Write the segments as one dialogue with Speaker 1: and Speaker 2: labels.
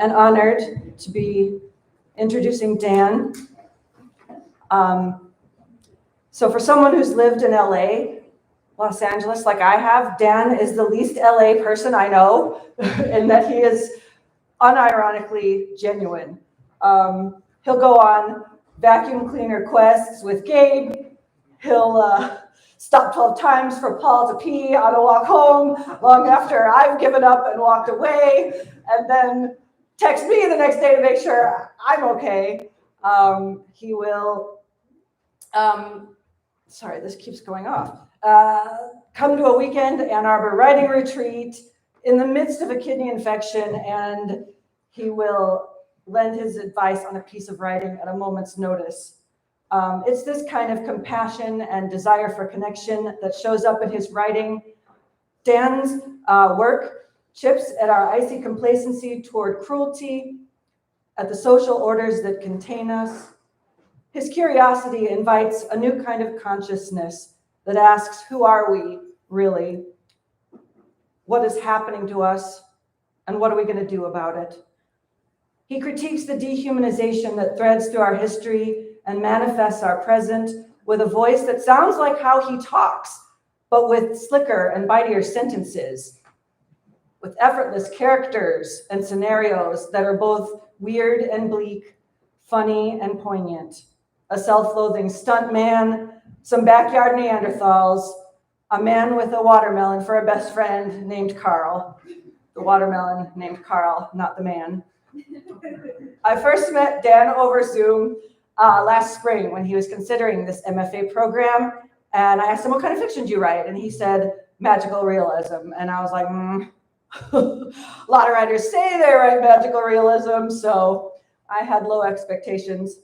Speaker 1: and honored to be introducing Dan. So for someone who's lived in LA, Los Angeles, like I have, Dan is the least LA person I know, in that he is unironically genuine. He'll go on vacuum cleaner quests with Gabe. He'll stop 12 times for Paul to pee on a walk home long after I've given up and walked away, and then text me the next day to make sure I'm okay. He will, sorry, this keeps going off. Come to a weekend Ann Arbor writing retreat in the midst of a kidney infection, and he will lend his advice on a piece of writing at a moment's notice. It's this kind of compassion and desire for connection that shows up in his writing. Dan's work chips at our icy complacency toward cruelty, at the social orders that contain us. His curiosity invites a new kind of consciousness that asks, who are we really? What is happening to us? And what are we going to do about it? He critiques the dehumanization that threads through our history and manifests our present with a voice that sounds like how he talks, but with slicker and bitier sentences, with effortless characters and scenarios that are both weird and bleak, funny and poignant. A self-loathing stunt man, some backyard Neanderthals, a man with a watermelon for a best friend named Carl. The watermelon named Carl, not the man. I first met Dan over Zoom last spring when he was considering this MFA program, and I asked him, what kind of fiction do you write? And he said, magical realism. And I was like, A lot of writers say they write magical realism, so I had low expectations.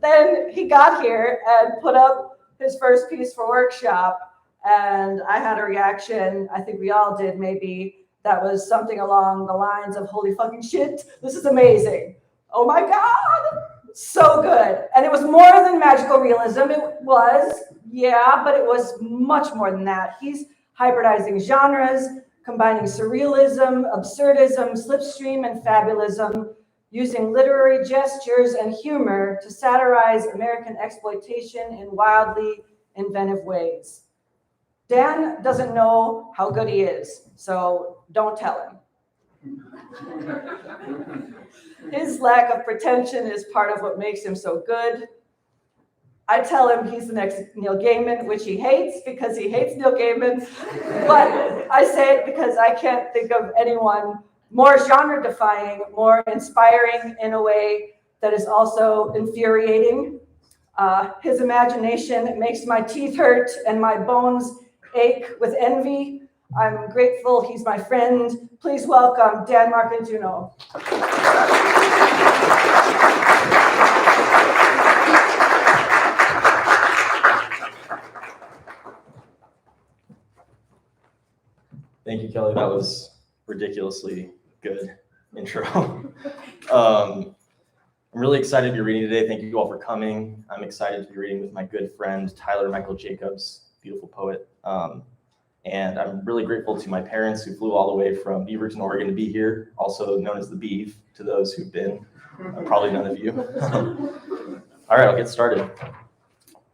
Speaker 1: Then he got here and put up his first piece for workshop, and I had a reaction, I think we all did maybe, that was something along the lines of, holy fucking shit, this is amazing. Oh my God, so good. And it was more than magical realism. It was, yeah, but it was much more than that. He's hybridizing genres, combining surrealism, absurdism, slipstream, and fabulism, using literary gestures and humor to satirize American exploitation in wildly inventive ways. Dan doesn't know how good he is, so don't tell him. His lack of pretension is part of what makes him so good. I tell him he's the next Neil Gaiman, which he hates because he hates Neil Gaiman, but I say it because I can't think of anyone more genre-defying, more inspiring in a way that is also infuriating. His imagination makes my teeth hurt and my bones ache with envy. I'm grateful he's my friend. Please welcome Dan Marcantuno.
Speaker 2: Thank you, Kelly. That was ridiculously good intro. I'm really excited to be reading today. Thank you all for coming. I'm excited to be reading with my good friend, Tyler Michael Jacobs, beautiful poet. And I'm really grateful to my parents who flew all the way from Beaverton, Oregon to be here, also known as the Beef, to those who've been, probably none of you. All right, I'll get started.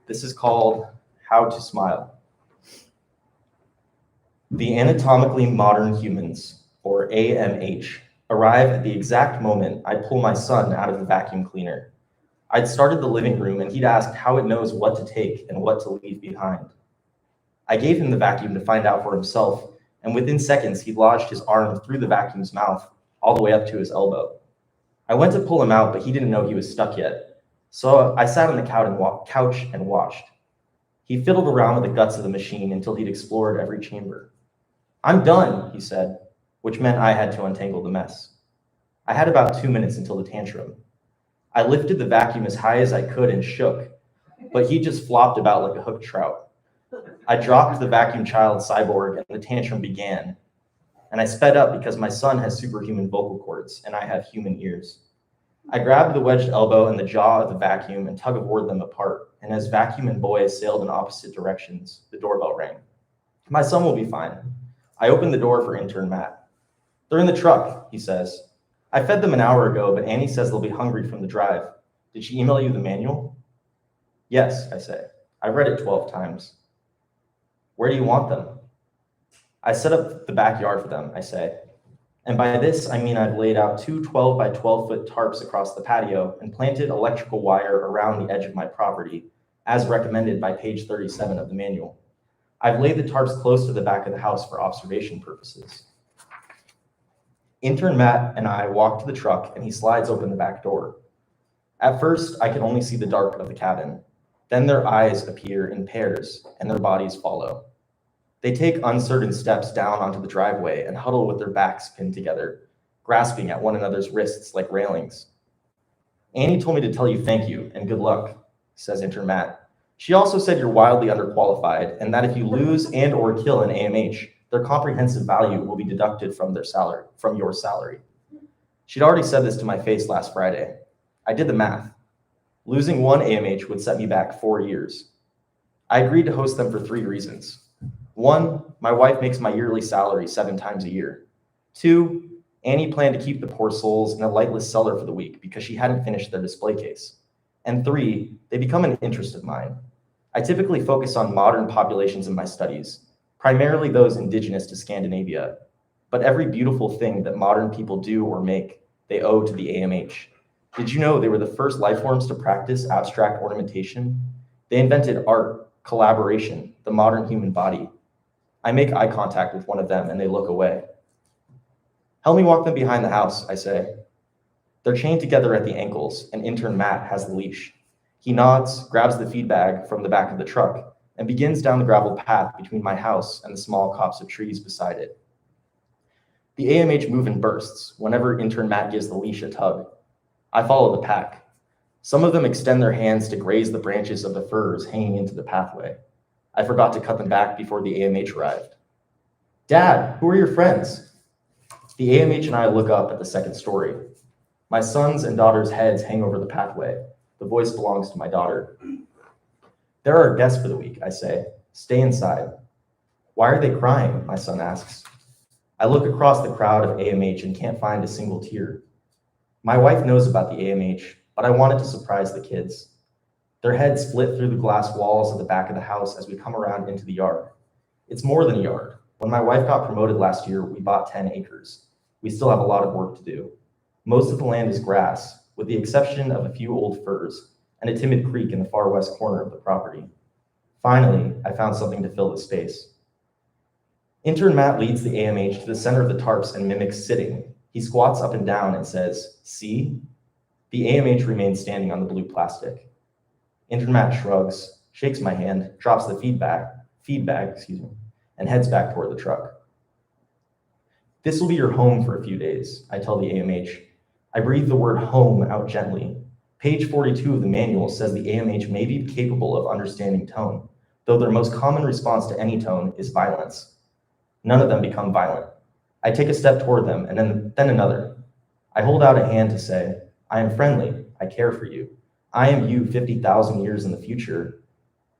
Speaker 2: This is called How to Smile. The anatomically modern humans, or AMH, arrive at the exact moment I pull my son out of the vacuum cleaner. I'd started the living room and he'd asked how it knows what to take and what to leave behind. I gave him the vacuum to find out for himself, and within seconds he'd lodged his arm through the vacuum's mouth, all the way up to his elbow. I went to pull him out, but he didn't know he was stuck yet. So I sat on the couch and watched. He fiddled around with the guts of the machine until he'd explored every chamber. I'm done, he said, which meant I had to untangle the mess. I had about 2 minutes until the tantrum. I lifted the vacuum as high as I could and shook, but he just flopped about like a hooked trout. I dropped the vacuum child cyborg and the tantrum began. And I sped up because my son has superhuman vocal cords and I have human ears. I grabbed the wedged elbow and the jaw of the vacuum and tug-of-warred them apart. And as vacuum and boy sailed in opposite directions, the doorbell rang. My son will be fine. I open the door for intern Matt. They're in the truck, he says. I fed them an hour ago, but Annie says they'll be hungry from the drive. Did she email you the manual? Yes, I say. I've read it 12 times. Where do you want them? I set up the backyard for them, I say. And by this, I mean I've laid out two 12 by 12 foot tarps across the patio and planted electrical wire around the edge of my property, as recommended by page 37 of the manual. I've laid the tarps close to the back of the house for observation purposes. Intern Matt and I walk to the truck and he slides open the back door. At first, I can only see the dark of the cabin. Then their eyes appear in pairs and their bodies follow. They take uncertain steps down onto the driveway and huddle with their backs pinned together, grasping at one another's wrists like railings. Annie told me to tell you thank you and good luck, says intern Matt. She also said you're wildly underqualified and that if you lose and or kill an AMH, their comprehensive value will be deducted from your salary. She'd already said this to my face last Friday. I did the math. Losing one AMH would set me back 4 years. I agreed to host them for 3 reasons. 1, my wife makes my yearly salary 7 times a year. 2, Annie planned to keep the poor souls in a lightless cellar for the week because she hadn't finished their display case. And 3, they become an interest of mine. I typically focus on modern populations in my studies, primarily those indigenous to Scandinavia. But every beautiful thing that modern people do or make, they owe to the AMH. Did you know they were the first life forms to practice abstract ornamentation? They invented art, collaboration, the modern human body. I make eye contact with one of them and they look away. Help me walk them behind the house, I say. They're chained together at the ankles and intern Matt has the leash. He nods, grabs the feed bag from the back of the truck, and begins down the gravel path between my house and the small copse of trees beside it. The AMH move in bursts whenever intern Matt gives the leash a tug. I follow the pack. Some of them extend their hands to graze the branches of the firs hanging into the pathway. I forgot to cut them back before the AMH arrived. Dad, who are your friends? The AMH and I look up at the second story. My son's and daughter's heads hang over the pathway. The voice belongs to my daughter. They're our guests for the week, I say. Stay inside. Why are they crying? My son asks. I look across the crowd of AMH and can't find a single tear. My wife knows about the AMH, but I wanted to surprise the kids. Their heads split through the glass walls of the back of the house as we come around into the yard. It's more than a yard. When my wife got promoted last year, we bought 10 acres. We still have a lot of work to do. Most of the land is grass, with the exception of a few old firs and a timid creek in the far west corner of the property. Finally, I found something to fill the space. Intern Matt leads the AMH to the center of the tarps and mimics sitting. He squats up and down and says, "See?" The AMH remains standing on the blue plastic. Intern Matt shrugs, shakes my hand, drops the feed bag, and heads back toward the truck. This will be your home for a few days, I tell the AMH. I breathe the word home out gently. Page 42 of the manual says the AMH may be capable of understanding tone, though their most common response to any tone is violence. None of them become violent. I take a step toward them and then another. I hold out a hand to say, I am friendly, I care for you. I am you 50,000 years in the future,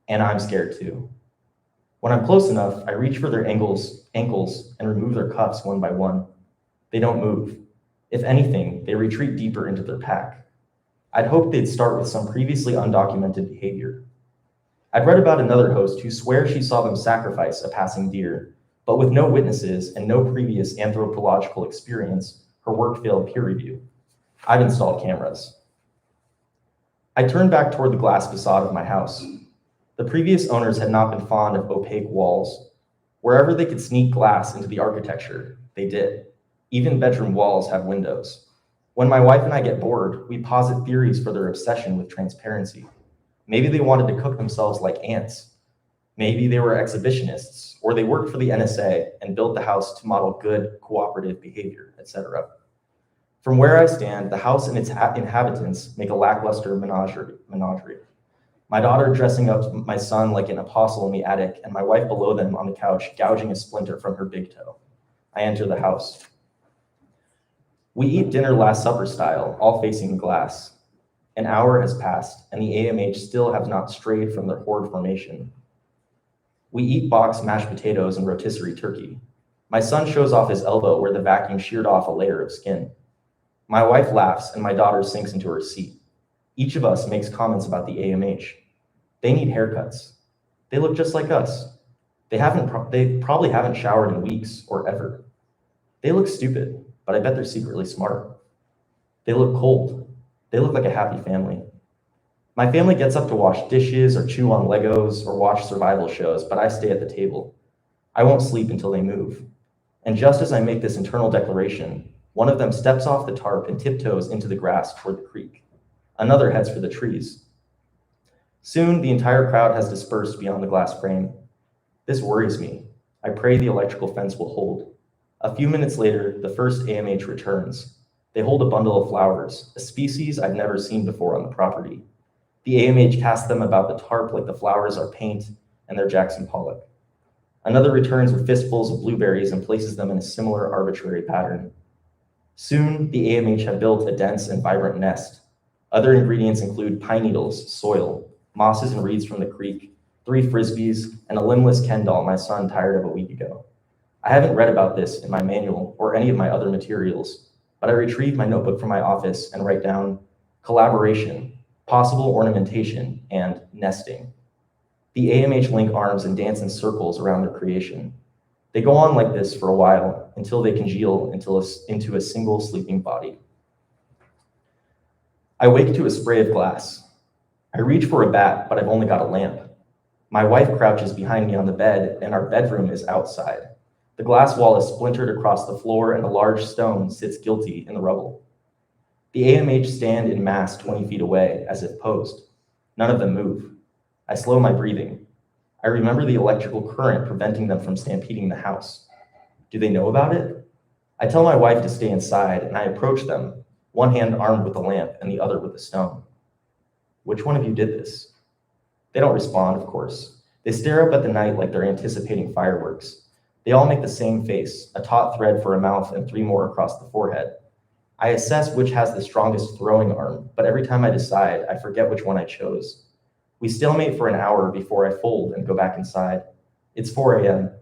Speaker 2: and I'm scared too. When I'm close enough, I reach for their ankles and remove their cuffs one by one. They don't move. If anything, they retreat deeper into their pack. I'd hoped they'd start with some previously undocumented behavior. I'd read about another host who swears she saw them sacrifice a passing deer, but with no witnesses and no previous anthropological experience, her work failed peer review. I've installed cameras. I turned back toward the glass facade of my house. The previous owners had not been fond of opaque walls. Wherever they could sneak glass into the architecture, they did. Even bedroom walls have windows. When my wife and I get bored, we posit theories for their obsession with transparency. Maybe they wanted to cook themselves like ants. Maybe they were exhibitionists, or they worked for the NSA and built the house to model good cooperative behavior, etc. From where I stand, the house and its inhabitants make a lackluster menagerie. My daughter dressing up my son like an apostle in the attic, and my wife below them on the couch gouging a splinter from her big toe. I enter the house. We eat dinner Last Supper style, all facing the glass. An hour has passed, and the AMH still have not strayed from their horde formation. We eat boxed mashed potatoes and rotisserie turkey. My son shows off his elbow where the vacuum sheared off a layer of skin. My wife laughs and my daughter sinks into her seat. Each of us makes comments about the AMH. They need haircuts. They look just like us. They probably haven't showered in weeks or ever. They look stupid, but I bet they're secretly smart. They look cold. They look like a happy family. My family gets up to wash dishes or chew on Legos or watch survival shows, but I stay at the table. I won't sleep until they move. And just as I make this internal declaration, one of them steps off the tarp and tiptoes into the grass toward the creek. Another heads for the trees. Soon, the entire crowd has dispersed beyond the glass frame. This worries me. I pray the electrical fence will hold. A few minutes later, the first AMH returns. They hold a bundle of flowers, a species I've never seen before on the property. The AMH casts them about the tarp like the flowers are paint and they're Jackson Pollock. Another returns with fistfuls of blueberries and places them in a similar arbitrary pattern. Soon, the AMH have built a dense and vibrant nest. Other ingredients include pine needles, soil, mosses and reeds from the creek, 3 frisbees, and a limbless Ken doll my son tired of a week ago. I haven't read about this in my manual or any of my other materials, but I retrieve my notebook from my office and write down collaboration, possible ornamentation, and nesting. The AMH link arms and dance in circles around their creation. They go on like this for a while until they congeal into a single sleeping body. I wake to a spray of glass. I reach for a bat, but I've only got a lamp. My wife crouches behind me on the bed, and our bedroom is outside. The glass wall is splintered across the floor, and a large stone sits guilty in the rubble. The AMH stand in mass 20 feet away, as if posed. None of them move. I slow my breathing. I remember the electrical current preventing them from stampeding the house. Do they know about it? I tell my wife to stay inside, and I approach them, one hand armed with a lamp and the other with a stone. Which one of you did this? They don't respond, of course. They stare up at the night like they're anticipating fireworks. They all make the same face, a taut thread for a mouth and 3 more across the forehead. I assess which has the strongest throwing arm, but every time I decide, I forget which one I chose. We stalemate for an hour before I fold and go back inside. It's 4 a.m.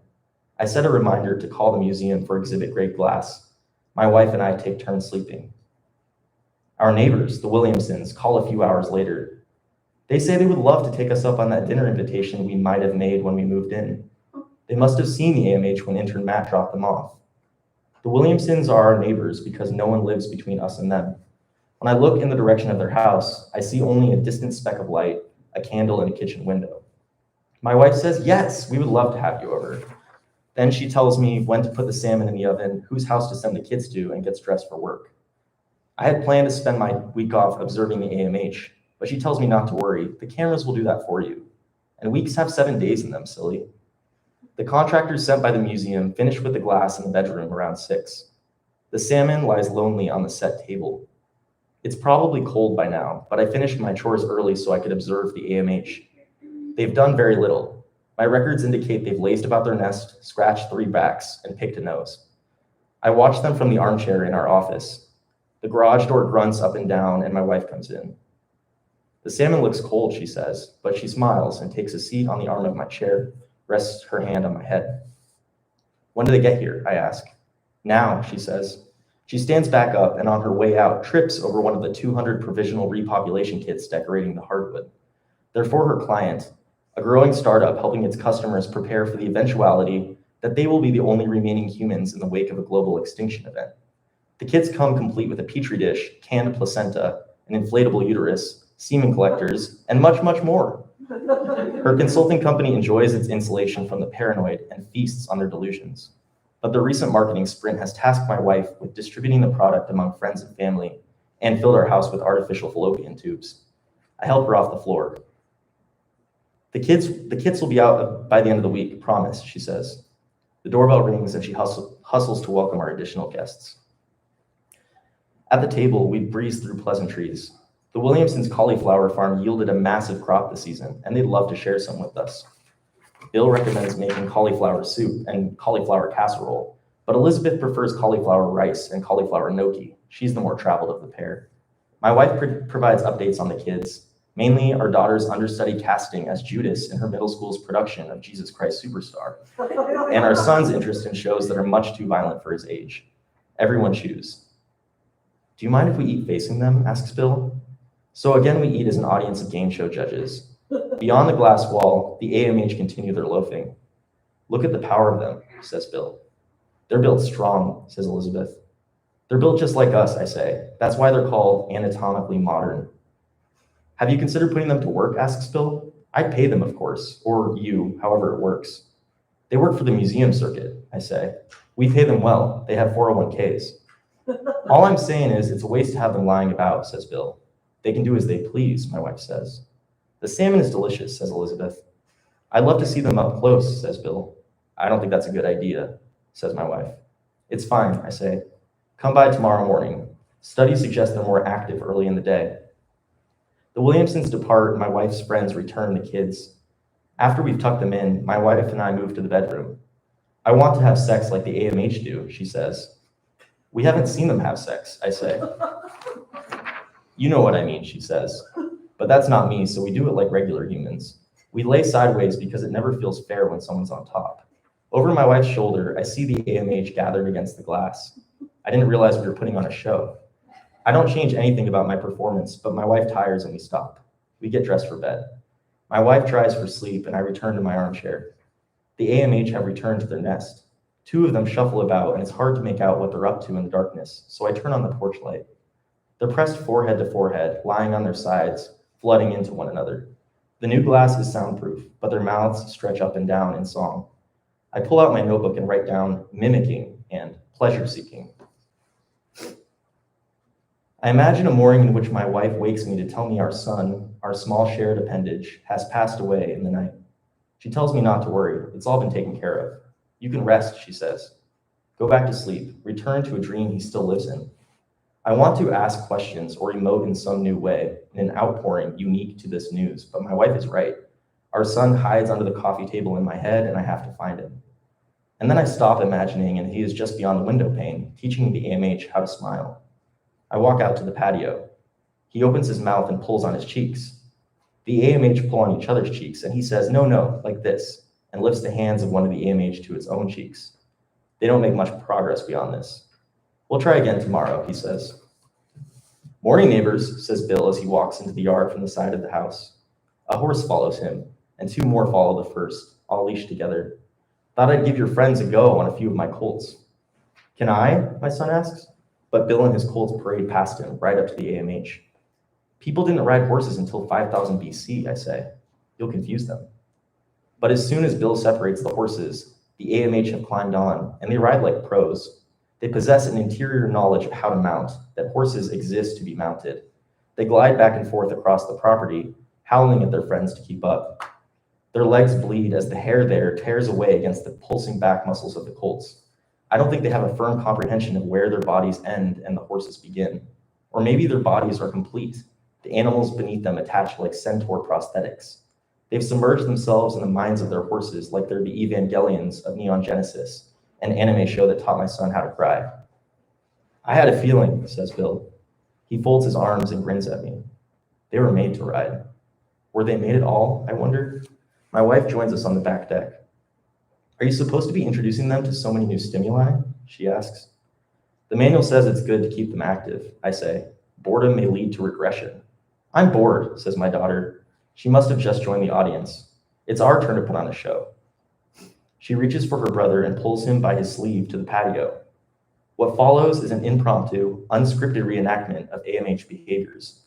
Speaker 2: I set a reminder to call the museum for exhibit-grade glass. My wife and I take turns sleeping. Our neighbors, the Williamsons, call a few hours later. They say they would love to take us up on that dinner invitation we might have made when we moved in. They must have seen the AMH when intern Matt dropped them off. The Williamsons are our neighbors because no one lives between us and them. When I look in the direction of their house, I see only a distant speck of light, a candle in a kitchen window. My wife says, yes, we would love to have you over. Then she tells me when to put the salmon in the oven, whose house to send the kids to, and gets dressed for work. I had planned to spend my week off observing the AMH, but she tells me not to worry. The cameras will do that for you. And weeks have 7 days in them, silly. The contractors sent by the museum finished with the glass in the bedroom around 6. The salmon lies lonely on the set table. It's probably cold by now, but I finished my chores early so I could observe the AMH. They've done very little. My records indicate they've lazed about their nest, scratched 3 backs, and picked a nose. I watch them from the armchair in our office. The garage door grunts up and down, and my wife comes in. The salmon looks cold, she says, but she smiles and takes a seat on the arm of my chair, rests her hand on my head. When do they get here? I ask. Now, she says. She stands back up and on her way out trips over one of the 200 provisional repopulation kits decorating the hardwood. They're for her client, a growing startup helping its customers prepare for the eventuality that they will be the only remaining humans in the wake of a global extinction event. The kits come complete with a petri dish, canned placenta, an inflatable uterus, semen collectors, and much, much more. Her consulting company enjoys its insulation from the paranoid and feasts on their delusions. But the recent marketing sprint has tasked my wife with distributing the product among friends and family and filled our house with artificial fallopian tubes. I help her off the floor. The kits will be out by the end of the week, promise, she says. The doorbell rings and she hustles to welcome our additional guests. At the table, we breeze through pleasantries. The Williamsons' cauliflower farm yielded a massive crop this season, and they'd love to share some with us. Bill recommends making cauliflower soup and cauliflower casserole, but Elizabeth prefers cauliflower rice and cauliflower gnocchi. She's the more traveled of the pair. My wife provides updates on the kids. mainly our daughter's understudy casting as Judas in her middle school's production of Jesus Christ Superstar, and our son's interest in shows that are much too violent for his age. Everyone chews. Do you mind if we eat facing them? Asks Bill. So again, we eat as an audience of game show judges. Beyond the glass wall, the AMH continue their loafing. Look at the power of them, says Bill. They're built strong, says Elizabeth. They're built just like us, I say. That's why they're called anatomically modern. Have you considered putting them to work, asks Bill. I'd pay them, of course, or you, however it works. They work for the museum circuit, I say. We pay them well. They have 401ks. All I'm saying is it's a waste to have them lying about, says Bill. They can do as they please, my wife says. The salmon is delicious, says Elizabeth. I'd love to see them up close, says Bill. I don't think that's a good idea, says my wife. It's fine, I say. Come by tomorrow morning. Studies suggest they're more active early in the day. The Williamsons depart, and my wife's friends return the kids. After we've tucked them in, my wife and I move to the bedroom. I want to have sex like the AMH do, she says. We haven't seen them have sex, I say. You know what I mean, she says. But that's not me, so we do it like regular humans. We lay sideways because it never feels fair when someone's on top. Over my wife's shoulder, I see the AMH gathered against the glass. I didn't realize we were putting on a show. I don't change anything about my performance, but my wife tires and we stop. We get dressed for bed. My wife tries for sleep and I return to my armchair. The AMH have returned to their nest. Two of them shuffle about and it's hard to make out what they're up to in the darkness, so I turn on the porch light. They're pressed forehead to forehead, lying on their sides, flooding into one another. The new glass is soundproof, but their mouths stretch up and down in song. I pull out my notebook and write down mimicking and pleasure-seeking. I imagine a morning in which my wife wakes me to tell me our son, our small shared appendage, has passed away in the night. She tells me not to worry. It's all been taken care of. You can rest, she says. Go back to sleep. Return to a dream he still lives in. I want to ask questions or emote in some new way, in an outpouring unique to this news, but my wife is right. Our son hides under the coffee table in my head, and I have to find him. And then I stop imagining, and he is just beyond the window pane, teaching the AMH how to smile. I walk out to the patio. He opens his mouth and pulls on his cheeks. The AMH pull on each other's cheeks, and he says, no, like this, and lifts the hands of one of the AMH to its own cheeks. They don't make much progress beyond this. We'll try again tomorrow, he says. Morning, neighbors, says Bill as he walks into the yard from the side of the house. A horse follows him, and two more follow the first, all leashed together. Thought I'd give your friends a go on a few of my colts. Can I? My son asks. But Bill and his colts parade past him, right up to the AMH. People didn't ride horses until 5000 BC, I say. You'll confuse them. But as soon as Bill separates the horses, the AMH have climbed on, and they ride like pros. They possess an interior knowledge of how to mount, that horses exist to be mounted. They glide back and forth across the property, howling at their friends to keep up. Their legs bleed as the hair there tears away against the pulsing back muscles of the colts. I don't think they have a firm comprehension of where their bodies end and the horses begin. Or maybe their bodies are complete, the animals beneath them attached like centaur prosthetics. They've submerged themselves in the minds of their horses like they're the Evangelions of Neon Genesis, an anime show that taught my son how to cry. I had a feeling, says Bill. He folds his arms and grins at me. They were made to ride. Were they made at all, I wonder? My wife joins us on the back deck. Are you supposed to be introducing them to so many new stimuli? She asks. The manual says it's good to keep them active, I say. Boredom may lead to regression. I'm bored, says my daughter. She must have just joined the audience. It's our turn to put on a show. She reaches for her brother and pulls him by his sleeve to the patio. What follows is an impromptu, unscripted reenactment of AMH behaviors.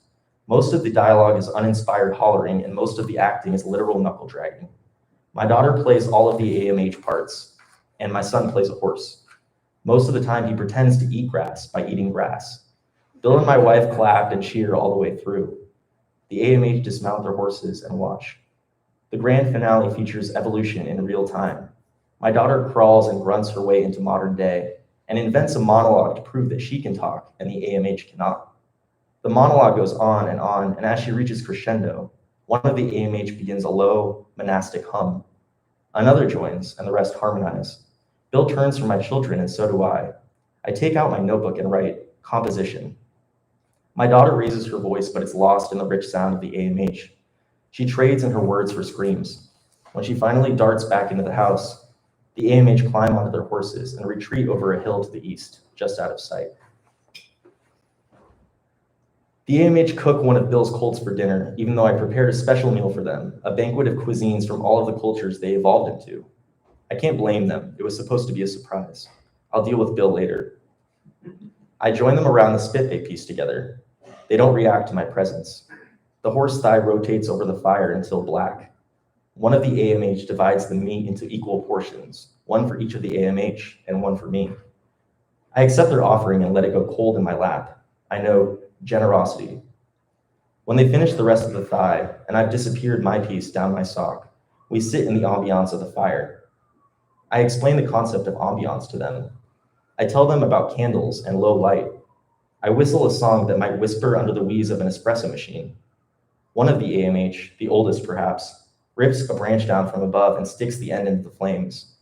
Speaker 2: Most of the dialogue is uninspired hollering, and most of the acting is literal knuckle dragging. My daughter plays all of the AMH parts, and my son plays a horse. Most of the time, he pretends to eat grass by eating grass. Bill and my wife clap and cheer all the way through. The AMH dismount their horses and watch. The grand finale features evolution in real time. My daughter crawls and grunts her way into modern day and invents a monologue to prove that she can talk and the AMH cannot. The monologue goes on, and as she reaches crescendo, one of the AMH begins a low, monastic hum. Another joins, and the rest harmonize. Bill turns from my children, and so do I. I take out my notebook and write, composition. My daughter raises her voice, but it's lost in the rich sound of the AMH. She trades in her words for screams. When she finally darts back into the house, the AMH climb onto their horses and retreat over a hill to the east, just out of sight. The AMH cook one of Bill's colts for dinner, even though I prepared a special meal for them, a banquet of cuisines from all of the cultures they evolved into. I can't blame them. It was supposed to be a surprise. I'll deal with Bill later. I join them around the spit they piece together. They don't react to my presence. The horse thigh rotates over the fire until black. One of the AMH divides the meat into equal portions, one for each of the AMH and one for me. I accept their offering and let it go cold in my lap. I know generosity. When they finish the rest of the thigh, and I've disappeared my piece down my sock, we sit in the ambiance of the fire. I explain the concept of ambiance to them. I tell them about candles and low light. I whistle a song that might whisper under the wheeze of an espresso machine. One of the AMH, the oldest perhaps, rips a branch down from above and sticks the end into the flames.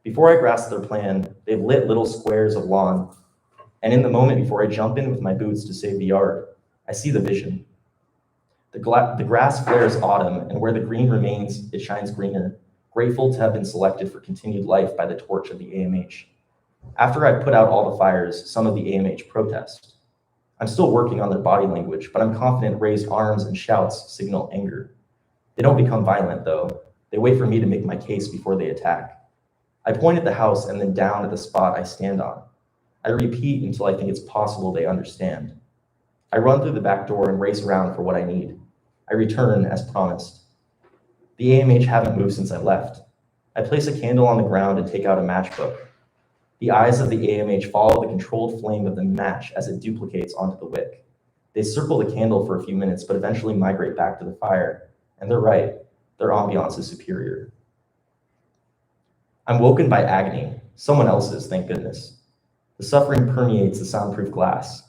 Speaker 2: Before I grasp their plan, they've lit little squares of lawn, and in the moment before I jump in with my boots to save the yard, I see the vision. The grass flares autumn, and where the green remains, it shines greener, grateful to have been selected for continued life by the torch of the AMH. After I've put out all the fires, some of the AMH protest. I'm still working on their body language, but I'm confident raised arms and shouts signal anger. They don't become violent, though. They wait for me to make my case before they attack. I point at the house and then down at the spot I stand on. I repeat until I think it's possible they understand. I run through the back door and race around for what I need. I return as promised. The AMH haven't moved since I left. I place a candle on the ground and take out a matchbook. The eyes of the AMH follow the controlled flame of the match as it duplicates onto the wick. They circle the candle for a few minutes, but eventually migrate back to the fire. And they're right, their ambiance is superior. I'm woken by agony, someone else's, thank goodness. The suffering permeates the soundproof glass.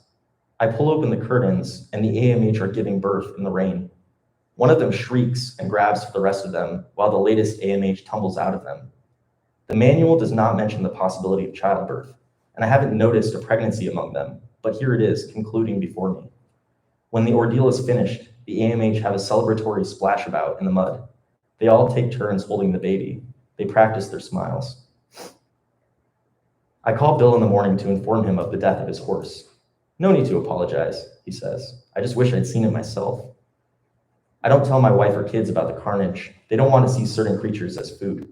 Speaker 2: I pull open the curtains, and the AMH are giving birth in the rain. One of them shrieks and grabs for the rest of them, while the latest AMH tumbles out of them. The manual does not mention the possibility of childbirth, and I haven't noticed a pregnancy among them, but here it is, concluding before me. When the ordeal is finished, the AMH have a celebratory splashabout in the mud. They all take turns holding the baby. They practice their smiles. I call Bill in the morning to inform him of the death of his horse. No need to apologize, he says. I just wish I'd seen it myself. I don't tell my wife or kids about the carnage. They don't want to see certain creatures as food.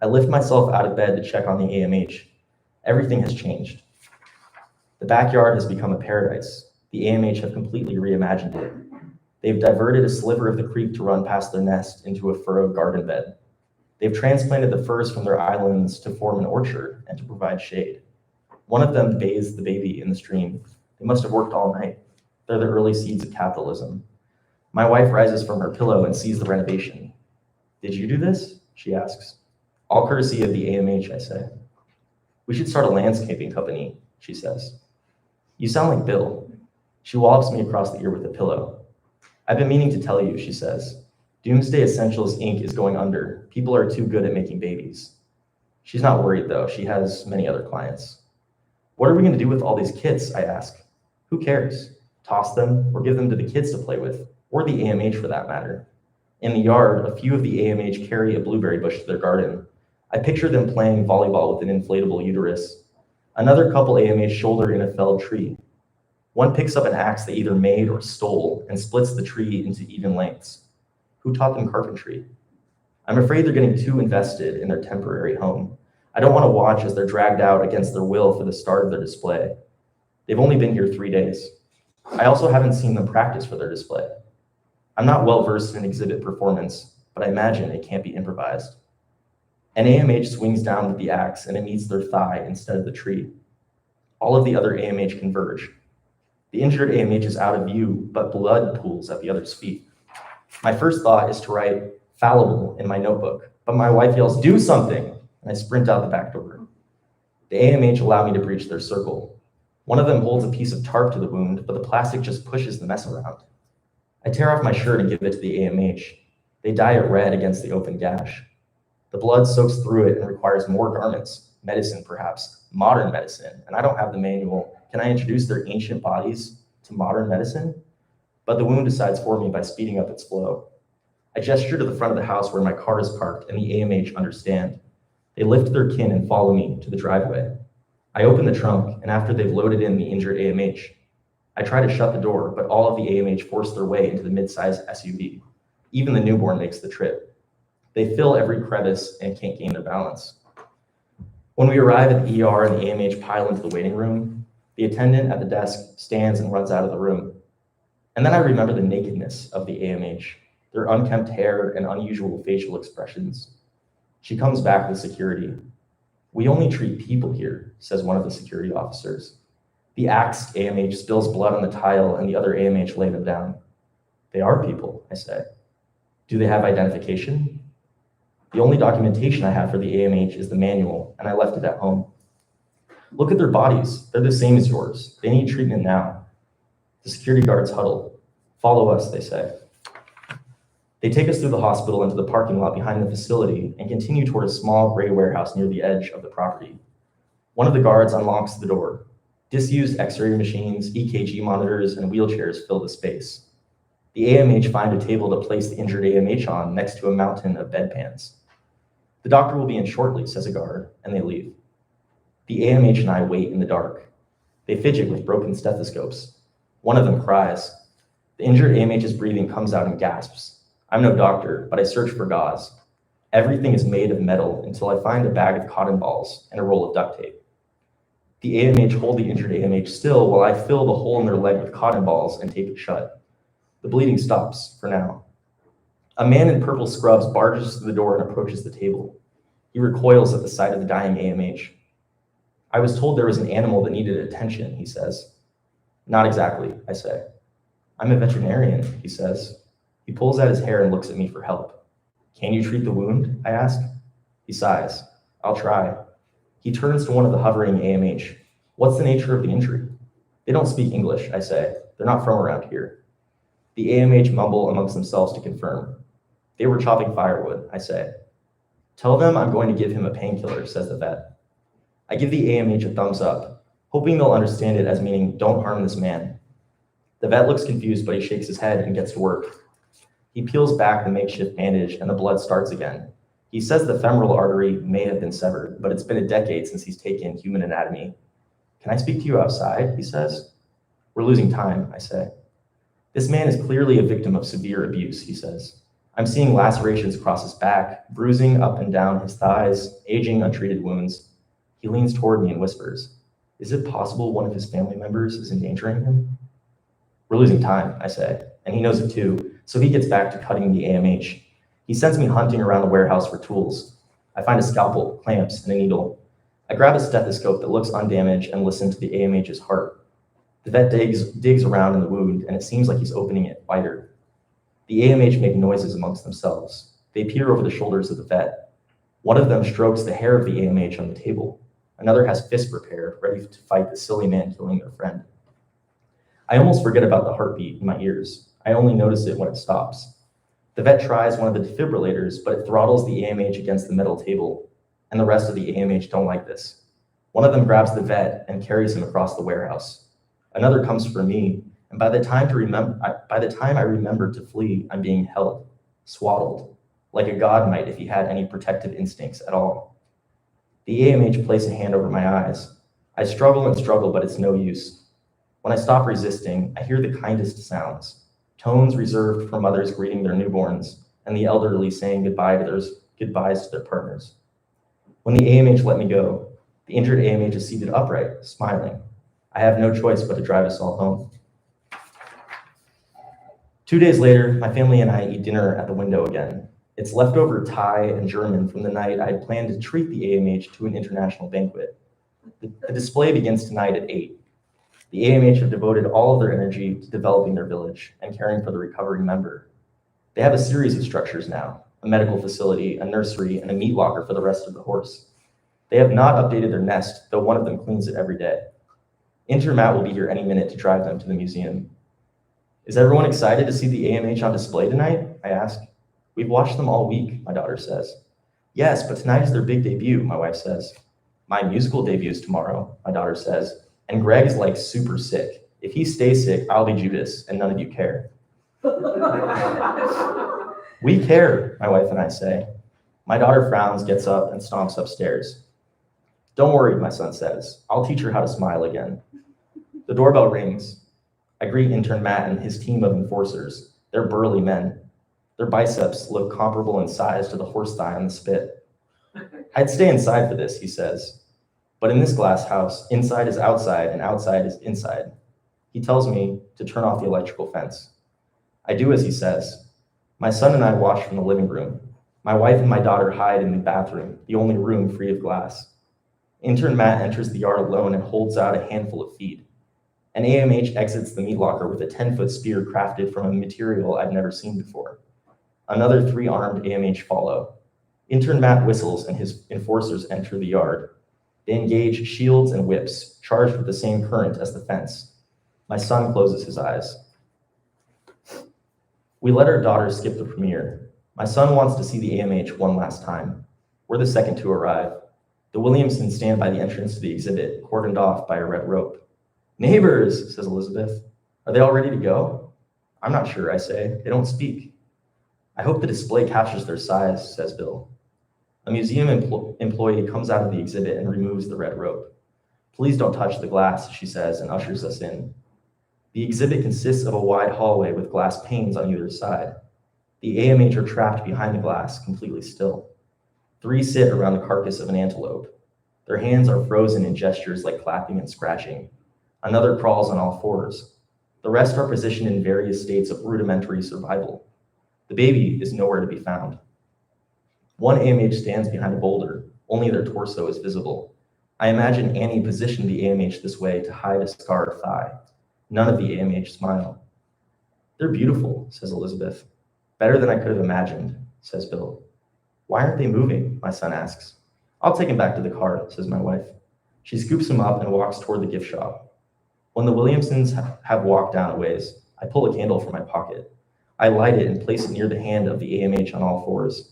Speaker 2: I lift myself out of bed to check on the AMH. Everything has changed. The backyard has become a paradise. The AMH have completely reimagined it. They've diverted a sliver of the creek to run past their nest into a furrowed garden bed. They've transplanted the firs from their islands to form an orchard and to provide shade. One of them bathes the baby in the stream. They must have worked all night. They're the early seeds of capitalism. My wife rises from her pillow and sees the renovation. Did you do this? She asks. All courtesy of the AMH, I say. We should start a landscaping company, she says. You sound like Bill. She wallops me across the ear with a pillow. I've been meaning to tell you, she says. Doomsday Essentials Inc. is going under. People are too good at making babies. She's not worried, though. She has many other clients. What are we going to do with all these kits, I ask. Who cares? Toss them or give them to the kids to play with, or the AMH for that matter. In the yard, a few of the AMH carry a blueberry bush to their garden. I picture them playing volleyball with an inflatable uterus. Another couple AMH shoulder in a felled tree. One picks up an axe they either made or stole and splits the tree into even lengths. Who taught them carpentry? I'm afraid they're getting too invested in their temporary home. I don't want to watch as they're dragged out against their will for the start of their display. They've only been here 3 days. I also haven't seen them practice for their display. I'm not well versed in exhibit performance, but I imagine it can't be improvised. An AMH swings down with the axe and it meets their thigh instead of the tree. All of the other AMH converge. The injured AMH is out of view, but blood pools at the other's feet. My first thought is to write fallible in my notebook, but my wife yells, do something, and I sprint out the back door. The AMH allow me to breach their circle. One of them holds a piece of tarp to the wound, but the plastic just pushes the mess around. I tear off my shirt and give it to the AMH. They dye it red against the open gash. The blood soaks through it and requires more garments, medicine perhaps, modern medicine, and I don't have the manual. Can I introduce their ancient bodies? to modern medicine, but the wound decides for me by speeding up its flow. I gesture to the front of the house where my car is parked, and the AMH understand. They lift their kin and follow me to the driveway. I open the trunk, and after they've loaded in the injured AMH, I try to shut the door, but all of the AMH force their way into the mid-size SUV. Even the newborn makes the trip. They fill every crevice and can't gain their balance. When we arrive at the ER and the AMH pile into the waiting room, the attendant at the desk stands and runs out of the room. And then I remember the nakedness of the AMH, their unkempt hair and unusual facial expressions. She comes back with security. "We only treat people here," says one of the security officers. The axed AMH spills blood on the tile and the other AMH lay them down. "They are people," I say. "Do they have identification?" "The only documentation I have for the AMH is the manual, and I left it at home." "Look at their bodies. They're the same as yours. They need treatment now." The security guards huddle. "Follow us," they say. They take us through the hospital into the parking lot behind the facility and continue toward a small gray warehouse near the edge of the property. One of the guards unlocks the door. Disused X-ray machines, EKG monitors, and wheelchairs fill the space. The AMH find a table to place the injured AMH on next to a mountain of bedpans. "The doctor will be in shortly," says a guard, and they leave. The AMH and I wait in the dark. They fidget with broken stethoscopes. One of them cries. The injured AMH's breathing comes out in gasps. I'm no doctor, but I search for gauze. Everything is made of metal until I find a bag of cotton balls and a roll of duct tape. The AMH hold the injured AMH still while I fill the hole in their leg with cotton balls and tape it shut. The bleeding stops, for now. A man in purple scrubs barges through the door and approaches the table. He recoils at the sight of the dying AMH. "I was told there was an animal that needed attention," he says. "Not exactly," I say. "I'm a veterinarian," he says. He pulls out his hair and looks at me for help. "Can you treat the wound?" I ask. He sighs. "I'll try." He turns to one of the hovering AMH. "What's the nature of the injury?" "They don't speak English," I say. "They're not from around here." The AMH mumble amongst themselves to confirm. "They were chopping firewood," I say. "Tell them I'm going to give him a painkiller," says the vet. I give the AMH a thumbs up, hoping they'll understand it as meaning don't harm this man. The vet looks confused, but he shakes his head and gets to work. He peels back the makeshift bandage and the blood starts again. He says the femoral artery may have been severed, but it's been a decade since he's taken human anatomy. "Can I speak to you outside?" he says. "We're losing time," I say. "This man is clearly a victim of severe abuse," he says. "I'm seeing lacerations across his back, bruising up and down his thighs, aging, untreated wounds." He leans toward me and whispers, "Is it possible one of his family members is endangering him?" "We're losing time," I say, and he knows it too, so he gets back to cutting the AMH. He sends me hunting around the warehouse for tools. I find a scalpel, clamps, and a needle. I grab a stethoscope that looks undamaged and listen to the AMH's heart. The vet digs around in the wound, and it seems like he's opening it wider. The AMH make noises amongst themselves. They peer over the shoulders of the vet. One of them strokes the hair of the AMH on the table. Another has fists prepared, ready to fight the silly man killing their friend. I almost forget about the heartbeat in my ears. I only notice it when it stops. The vet tries one of the defibrillators, but it throttles the AMH against the metal table, and the rest of the AMH don't like this. One of them grabs the vet and carries him across the warehouse. Another comes for me, and by the time I remember to flee, I'm being held, swaddled, like a god might if he had any protective instincts at all. The AMH places a hand over my eyes. I struggle and struggle, but it's no use. When I stop resisting, I hear the kindest sounds. Tones reserved for mothers greeting their newborns, and the elderly saying goodbyes to their partners. When the AMH let me go, the injured AMH is seated upright, smiling. I have no choice but to drive us all home. 2 days later, my family and I eat dinner at the window again. It's leftover Thai and German from the night I had planned to treat the AMH to an international banquet. The display begins tonight at 8. The AMH have devoted all of their energy to developing their village and caring for the recovering member. They have a series of structures now, a medical facility, a nursery, and a meat locker for the rest of the horse. They have not updated their nest, though one of them cleans it every day. Matt will be here any minute to drive them to the museum. "Is everyone excited to see the AMH on display tonight?" I ask. "We've watched them all week," my daughter says. "Yes, but tonight is their big debut," my wife says. "My musical debut is tomorrow," my daughter says. "And Greg is like super sick. If he stays sick, I'll be Judas, and none of you care. We care, my wife and I say. My daughter frowns, gets up, and stomps upstairs. Don't worry, my son says. I'll teach her how to smile again. The doorbell rings. I greet intern Matt and his team of enforcers. They're burly men. Their biceps look comparable in size to the horse thigh on the spit. I'd stay inside for this, he says. But in this glass house, inside is outside and outside is inside. He tells me to turn off the electrical fence. I do as he says. My son and I watch from the living room. My wife and my daughter hide in the bathroom, the only room free of glass. Intern Matt enters the yard alone and holds out a handful of feed. An AMH exits the meat locker with a 10-foot spear crafted from a material I've never seen before. Another 3 armed AMH follow. Intern Matt whistles and his enforcers enter the yard. They engage shields and whips, charged with the same current as the fence. My son closes his eyes. We let our daughter skip the premiere. My son wants to see the AMH one last time. We're the second to arrive. The Williamsons stand by the entrance to the exhibit, cordoned off by a red rope. Neighbors, says Elizabeth. Are they all ready to go? I'm not sure, I say. They don't speak. I hope the display captures their size, says Bill. A museum employee comes out of the exhibit and removes the red rope. Please don't touch the glass, she says, and ushers us in. The exhibit consists of a wide hallway with glass panes on either side. The AMH are trapped behind the glass, completely still. 3 sit around the carcass of an antelope. Their hands are frozen in gestures like clapping and scratching. Another crawls on all 4s. The rest are positioned in various states of rudimentary survival. The baby is nowhere to be found. One AMH stands behind a boulder. Only their torso is visible. I imagine Annie positioned the AMH this way to hide a scarred thigh. None of the AMH smile. They're beautiful, says Elizabeth. Better than I could have imagined, says Bill. Why aren't they moving? My son asks. I'll take him back to the car, says my wife. She scoops him up and walks toward the gift shop. When the Williamsons have walked down a ways, I pull a candle from my pocket. I light it and place it near the hand of the AMH on all 4s.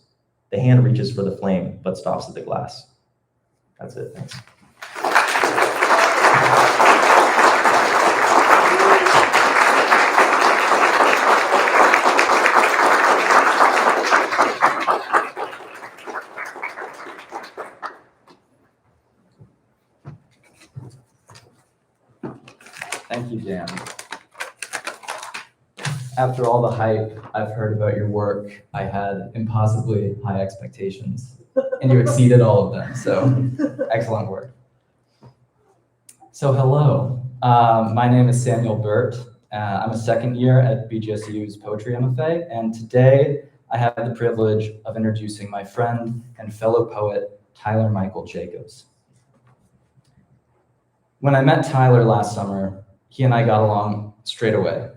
Speaker 2: The hand reaches for the flame, but stops at the glass. That's it, thanks.
Speaker 3: Thank you, Dan. After all the hype I've heard about your work, I had impossibly high expectations, and you exceeded all of them, so excellent work. So hello, my name is Samuel Burt. I'm a second year at BGSU's Poetry MFA, and today I have the privilege of introducing my friend and fellow poet, Tyler Michael Jacobs. When I met Tyler last summer, he and I got along straight away.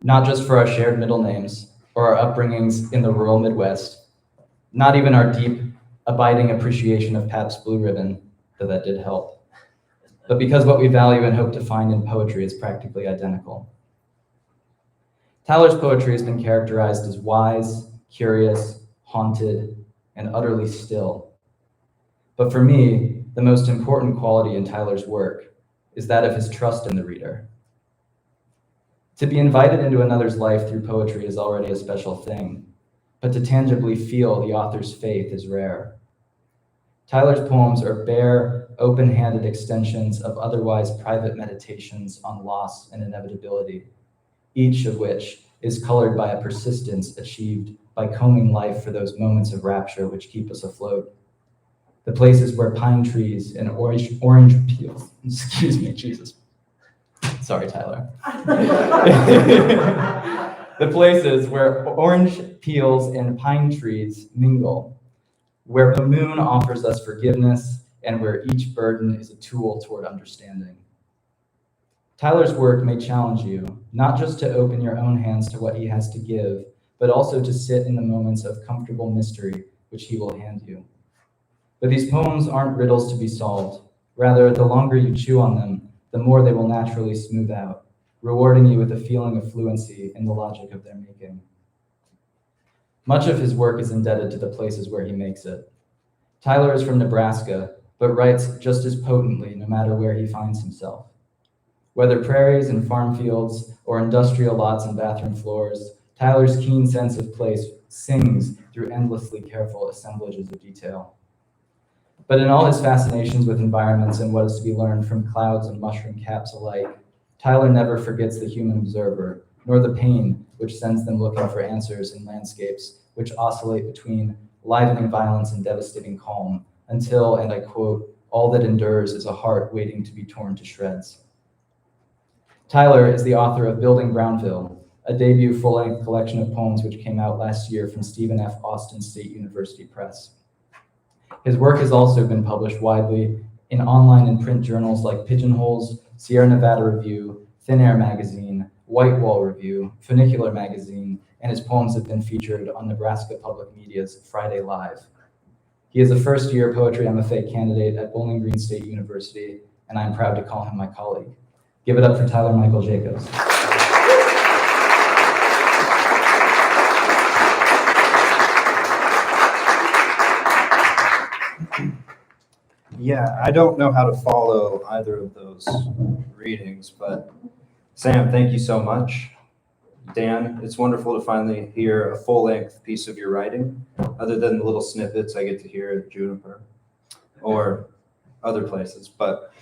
Speaker 3: Not just for our shared middle names or our upbringings in the rural Midwest, not even our deep, abiding appreciation of Pabst Blue Ribbon, though that did help, but because what we value and hope to find in poetry is practically identical. Tyler's poetry has been characterized as wise, curious, haunted, and utterly still. But for me, the most important quality in Tyler's work is that of his trust in the reader. To be invited into another's life through poetry is already a special thing, but to tangibly feel the author's faith is rare. Tyler's poems are bare, open-handed extensions of otherwise private meditations on loss and inevitability, each of which is colored by a persistence achieved by combing life for those moments of rapture which keep us afloat. The places where pine trees and orange peels, excuse me, Jesus. Sorry, Tyler. The places where orange peels and pine trees mingle, where the moon offers us forgiveness, and where each burden is a tool toward understanding. Tyler's work may challenge you, not just to open your own hands to what he has to give, but also to sit in the moments of comfortable mystery which he will hand you. But these poems aren't riddles to be solved. Rather, the longer you chew on them, the more they will naturally smooth out, rewarding you with a feeling of fluency in the logic of their making. Much of his work is indebted to the places where he makes it. Tyler is from Nebraska, but writes just as potently no matter where he finds himself. Whether prairies and farm fields or industrial lots and bathroom floors, Tyler's keen sense of place sings through endlessly careful assemblages of detail. But in all his fascinations with environments and what is to be learned from clouds and mushroom caps alike, Tyler never forgets the human observer, nor the pain which sends them looking for answers in landscapes which oscillate between livening violence and devastating calm, until, and I quote, all that endures is a heart waiting to be torn to shreds. Tyler is the author of Building Brownville, a debut full-length collection of poems which came out last year from Stephen F. Austin State University Press. His work has also been published widely in online and print journals like Pigeonholes, Sierra Nevada Review, Thin Air Magazine, White Wall Review, Funicular Magazine, and his poems have been featured on Nebraska Public Media's Friday Live. He is a first-year Poetry MFA candidate at Bowling Green State University, and I'm proud to call him my colleague. Give it up for Tyler Michael Jacobs.
Speaker 4: Yeah, I don't know how to follow either of those readings, but Sam, thank you so much. Dan, it's wonderful to finally hear a full-length piece of your writing, other than the little snippets I get to hear at Juniper or other places. But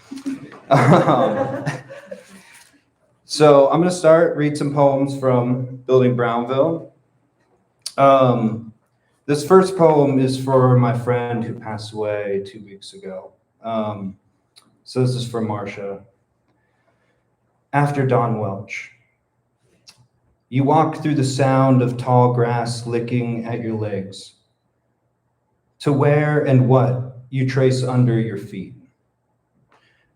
Speaker 4: so I'm going to read some poems from Building Brownville. This first poem is for my friend who passed away 2 weeks ago. So this is for Marcia. After Don Welch. You walk through the sound of tall grass licking at your legs. To where and what you trace under your feet.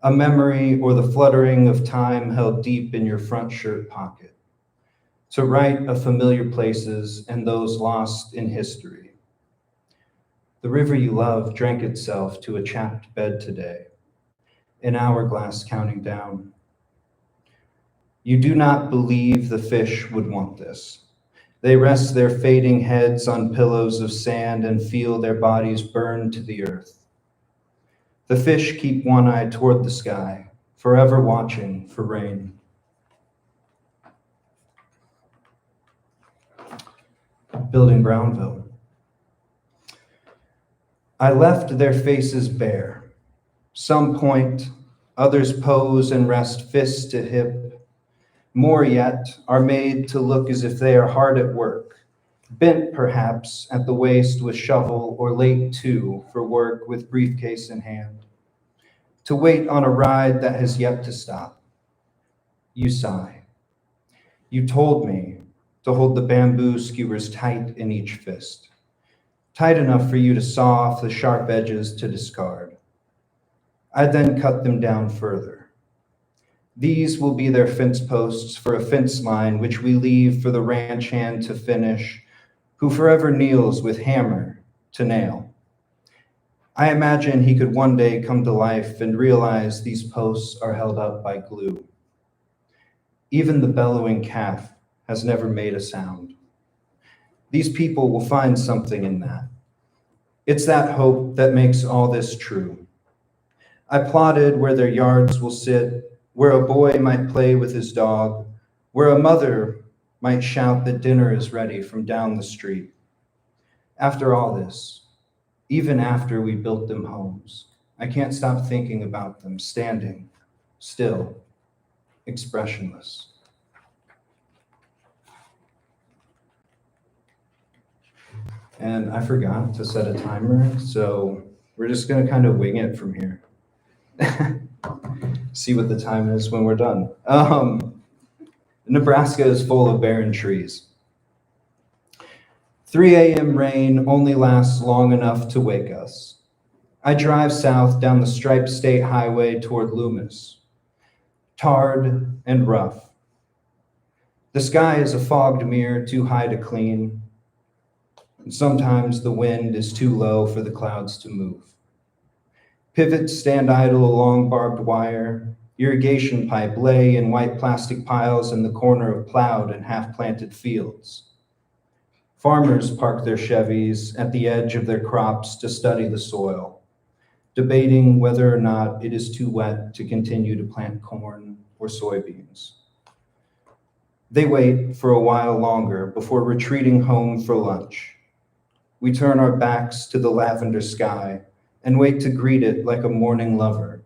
Speaker 4: A memory or the fluttering of time held deep in your front shirt pocket. To write of familiar places and those lost in history. The river you love drank itself to a chapped bed today, an hourglass counting down. You do not believe the fish would want this. They rest their fading heads on pillows of sand and feel their bodies burn to the earth. The fish keep one eye toward the sky, forever watching for rain. Building Brownville. I left their faces bare. Some point, others pose and rest fist to hip. More yet are made to look as if they are hard at work, bent perhaps at the waist with shovel or late too for work with briefcase in hand. To wait on a ride that has yet to stop. You sigh. You told me to hold the bamboo skewers tight in each fist. Tight enough for you to saw off the sharp edges to discard. I then cut them down further. These will be their fence posts for a fence line which we leave for the ranch hand to finish, who forever kneels with hammer to nail. I imagine he could one day come to life and realize these posts are held up by glue. Even the bellowing calf has never made a sound. These people will find something in that. It's that hope that makes all this true. I plotted where their yards will sit, where a boy might play with his dog, where a mother might shout that dinner is ready from down the street. After all this, even after we built them homes, I can't stop thinking about them standing, still, expressionless. And I forgot to set a timer, so we're just gonna kind of wing it from here. See what the time is when we're done. Nebraska is full of barren trees. 3 a.m. rain only lasts long enough to wake us. I drive south down the striped state highway toward Loomis, tarred and rough. The sky is a fogged mirror too high to clean, and sometimes the wind is too low for the clouds to move. Pivots stand idle along barbed wire. Irrigation pipe lay in white plastic piles in the corner of plowed and half-planted fields. Farmers park their Chevys at the edge of their crops to study the soil, debating whether or not it is too wet to continue to plant corn or soybeans. They wait for a while longer before retreating home for lunch. We turn our backs to the lavender sky and wait to greet it like a morning lover.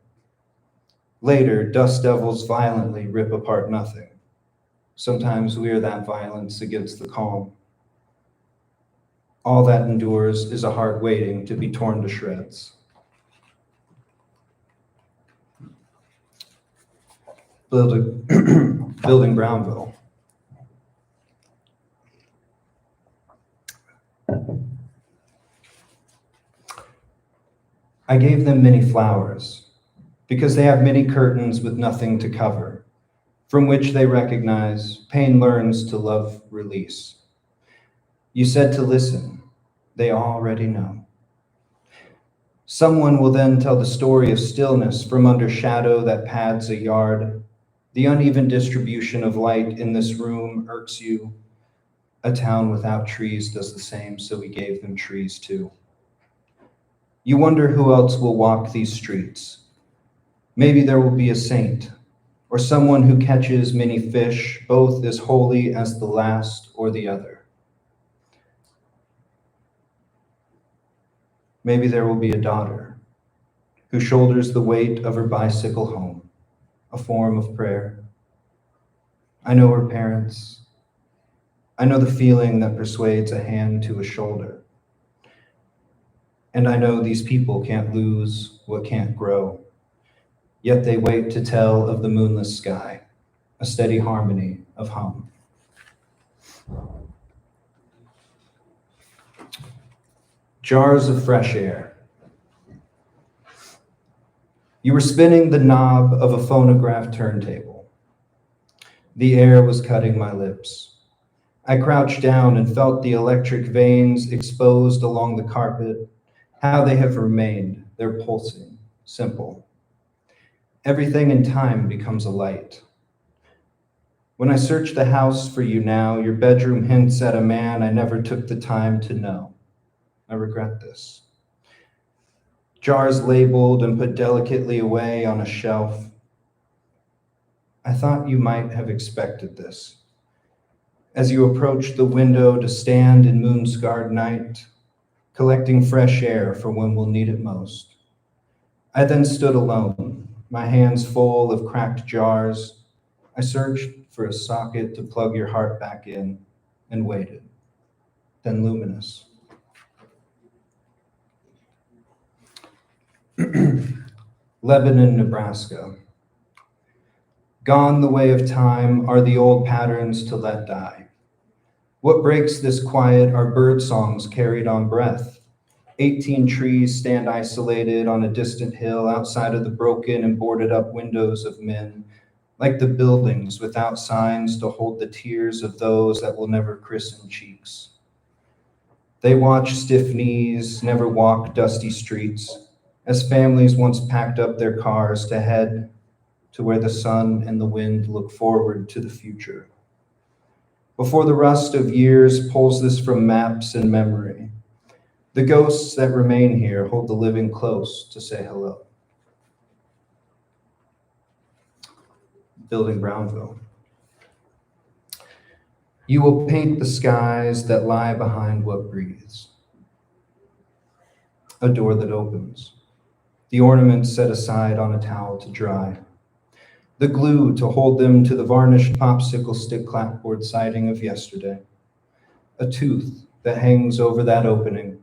Speaker 4: Later, dust devils violently rip apart nothing. Sometimes we are that violence against the calm. All that endures is a heart waiting to be torn to shreds. Building Brownville. I gave them many flowers because they have many curtains with nothing to cover, from which they recognize pain learns to love release. You said to listen, they already know. Someone will then tell the story of stillness from under shadow that pads a yard. The uneven distribution of light in this room irks you. A town without trees does the same, so we gave them trees too. You wonder who else will walk these streets. Maybe there will be a saint, or someone who catches many fish, both as holy as the last or the other. Maybe there will be a daughter who shoulders the weight of her bicycle home, a form of prayer. I know her parents. I know the feeling that persuades a hand to a shoulder. And I know these people can't lose what can't grow. Yet they wait to tell of the moonless sky, a steady harmony of hum. Jars of fresh air. You were spinning the knob of a phonograph turntable. The air was cutting my lips. I crouched down and felt the electric veins exposed along the carpet, how they have remained, they're pulsing, simple. Everything in time becomes a light. When I search the house for you now, your bedroom hints at a man I never took the time to know. I regret this. Jars labeled and put delicately away on a shelf. I thought you might have expected this. As you approached the window to stand in moon-scarred night, collecting fresh air for when we'll need it most. I then stood alone, my hands full of cracked jars. I searched for a socket to plug your heart back in and waited. Then luminous. Lebanon, Nebraska. Gone the way of time are the old patterns to let die. What breaks this quiet are bird songs carried on breath. 18 trees stand isolated on a distant hill outside of the broken and boarded up windows of men, like the buildings without signs to hold the tears of those that will never christen cheeks. They watch stiff knees, never walk dusty streets, as families once packed up their cars to head to where the sun and the wind look forward to the future. Before the rust of years pulls this from maps and memory, the ghosts that remain here hold the living close to say hello. Building Brownville. You will paint the skies that lie behind what breathes. A door that opens. The ornaments set aside on a towel to dry. The glue to hold them to the varnished popsicle stick clapboard siding of yesterday. A tooth that hangs over that opening.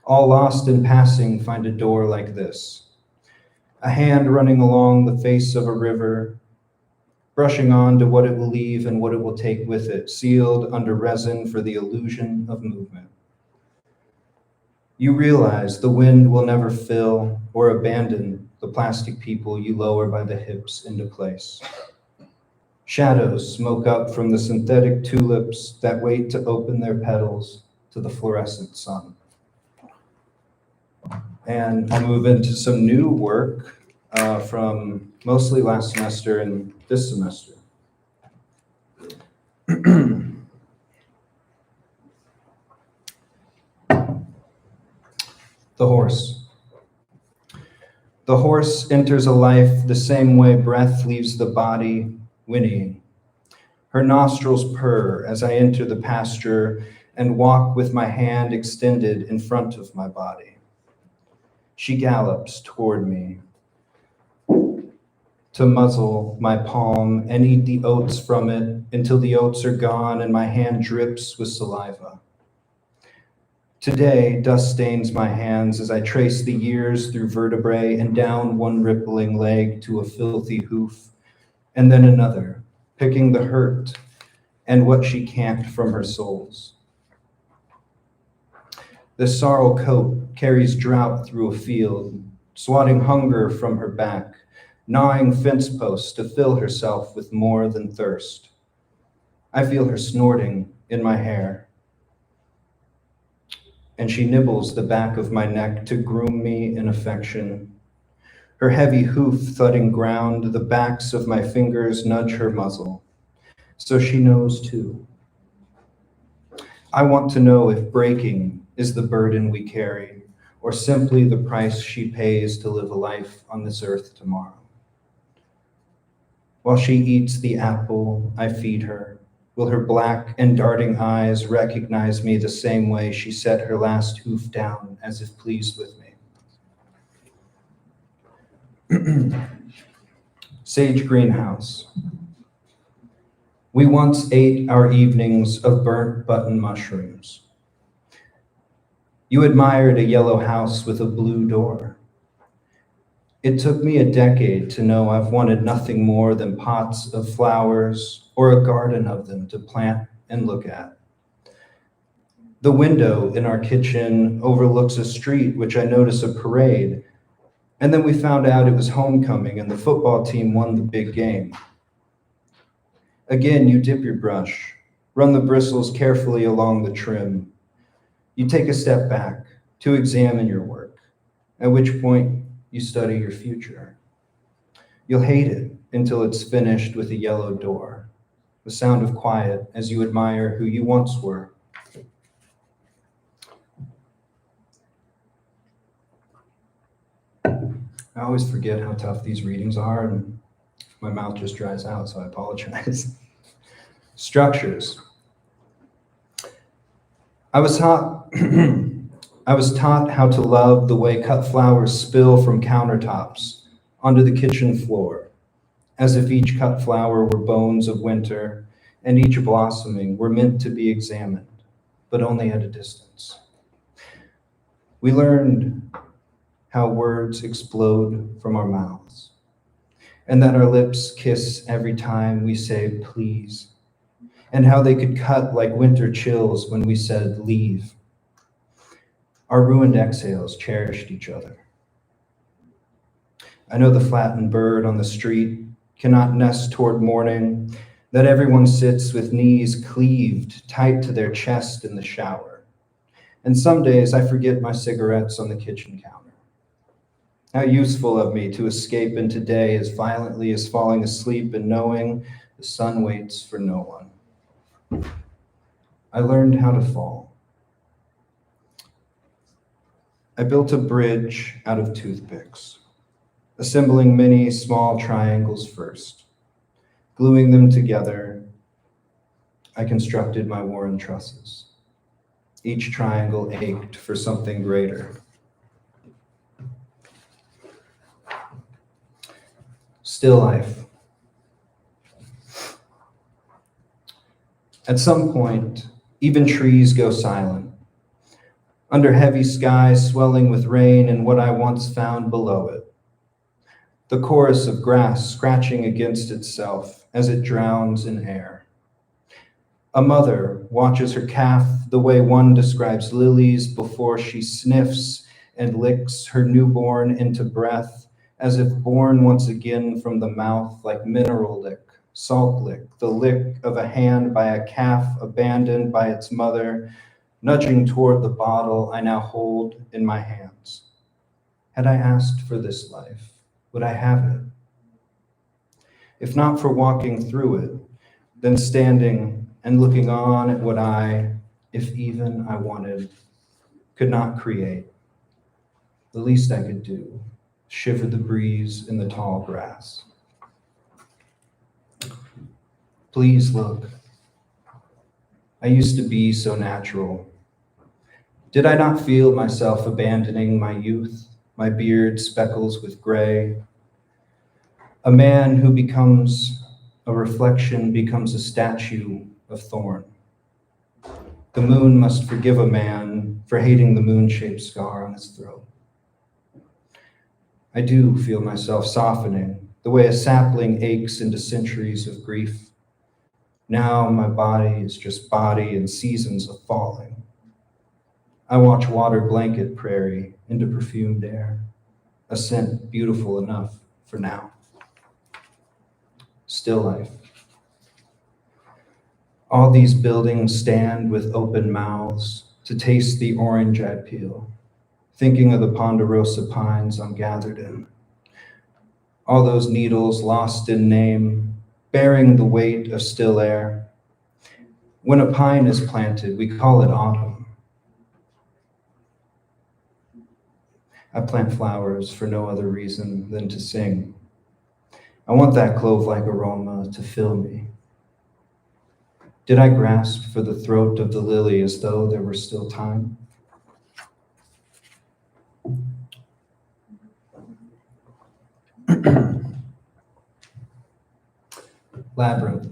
Speaker 4: All lost in passing find a door like this. A hand running along the face of a river, brushing on to what it will leave and what it will take with it, sealed under resin for the illusion of movement. You realize the wind will never fill or abandon the plastic people you lower by the hips into place. Shadows smoke up from the synthetic tulips that wait to open their petals to the fluorescent sun. And I'll move into some new work from mostly last semester and this semester. The horse. The horse enters a life the same way breath leaves the body, whinnying. Her nostrils purr as I enter the pasture and walk with my hand extended in front of my body. She gallops toward me to muzzle my palm and eat the oats from it until the oats are gone and my hand drips with saliva. Today, dust stains my hands as I trace the years through vertebrae and down one rippling leg to a filthy hoof, and then another, picking the hurt and what she can't from her soles. The sorrel coat carries drought through a field, swatting hunger from her back, gnawing fence posts to fill herself with more than thirst. I feel her snorting in my hair, and she nibbles the back of my neck to groom me in affection. Her heavy hoof thudding ground, the backs of my fingers nudge her muzzle, so she knows too. I want to know if breaking is the burden we carry, or simply the price she pays to live a life on this earth tomorrow. While she eats the apple I feed her, will her black and darting eyes recognize me the same way she set her last hoof down as if pleased with me? Sage greenhouse. We once ate our evenings of burnt button mushrooms. You admired a yellow house with a blue door. It took me a decade to know I've wanted nothing more than pots of flowers or a garden of them to plant and look at. The window in our kitchen overlooks a street which I notice a parade, and then we found out it was homecoming and the football team won the big game. Again, you dip your brush, run the bristles carefully along the trim. You take a step back to examine your work, at which point you study your future. You'll hate it until it's finished with a yellow door, the sound of quiet as you admire who you once were. I always forget how tough these readings are, and my mouth just dries out, so I apologize. Structures. I was taught how to love the way cut flowers spill from countertops onto the kitchen floor, as if each cut flower were bones of winter and each blossoming were meant to be examined, but only at a distance. We learned how words explode from our mouths, and that our lips kiss every time we say please, and how they could cut like winter chills when we said leave. Our ruined exhales cherished each other. I know the flattened bird on the street cannot nest toward morning, that everyone sits with knees cleaved tight to their chest in the shower. And some days I forget my cigarettes on the kitchen counter. How useful of me to escape into day as violently as falling asleep and knowing the sun waits for no one. I learned how to fall. I built a bridge out of toothpicks, assembling many small triangles first. Gluing them together, I constructed my Warren trusses. Each triangle ached for something greater. Still life. At some point, even trees go silent. Under heavy skies swelling with rain and what I once found below it. The chorus of grass scratching against itself as it drowns in air. A mother watches her calf the way one describes lilies before she sniffs and licks her newborn into breath, as if born once again from the mouth like mineral lick, salt lick, the lick of a hand by a calf abandoned by its mother, nudging toward the bottle I now hold in my hands. Had I asked for this life, would I have it? If not for walking through it, then standing and looking on at what I, if even I wanted, could not create. The least I could do, shiver the breeze in the tall grass. Please look. I used to be so natural. Did I not feel myself abandoning my youth, my beard speckles with gray? A man who becomes a reflection becomes a statue of thorn. The moon must forgive a man for hating the moon-shaped scar on his throat. I do feel myself softening, the way a sapling aches into centuries of grief. Now my body is just body and seasons of falling. I watch water blanket prairie into perfumed air, a scent beautiful enough for now. Still life. All these buildings stand with open mouths to taste the orange I peel, thinking of the ponderosa pines I'm gathered in. All those needles lost in name, bearing the weight of still air. When a pine is planted, we call it autumn. I plant flowers for no other reason than to sing. I want that clove-like aroma to fill me. Did I grasp for the throat of the lily as though there were still time? Labyrinth.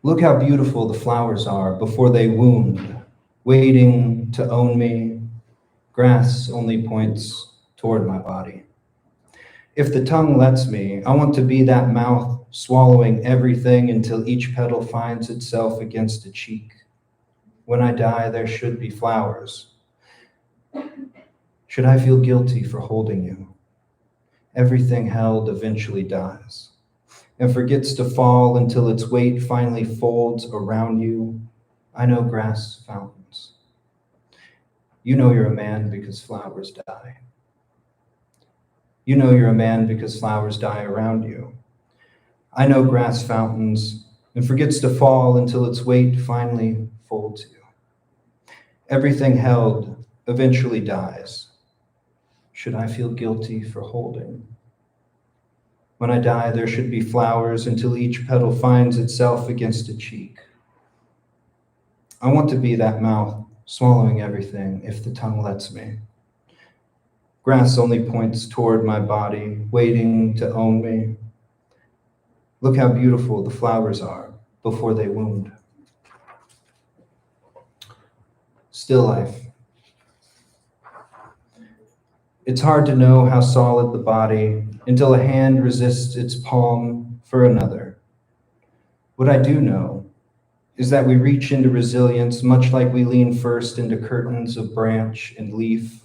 Speaker 4: Look how beautiful the flowers are before they wound, waiting to own me. Grass only points toward my body. If the tongue lets me, I want to be that mouth swallowing everything until each petal finds itself against a cheek. When I die, there should be flowers. Should I feel guilty for holding you? Everything held eventually dies and forgets to fall until its weight finally folds around you. I know grass fountains. You know you're a man because flowers die. You know you're a man because flowers die around you. I know grass fountains and forgets to fall until its weight finally folds you. Everything held eventually dies. Should I feel guilty for holding? When I die, there should be flowers until each petal finds itself against a cheek. I want to be that mouth swallowing everything if the tongue lets me. Grass only points toward my body, waiting to own me. Look how beautiful the flowers are before they wound. Still life. It's hard to know how solid the body until a hand resists its palm for another. What I do know is that we reach into resilience much like we lean first into curtains of branch and leaf.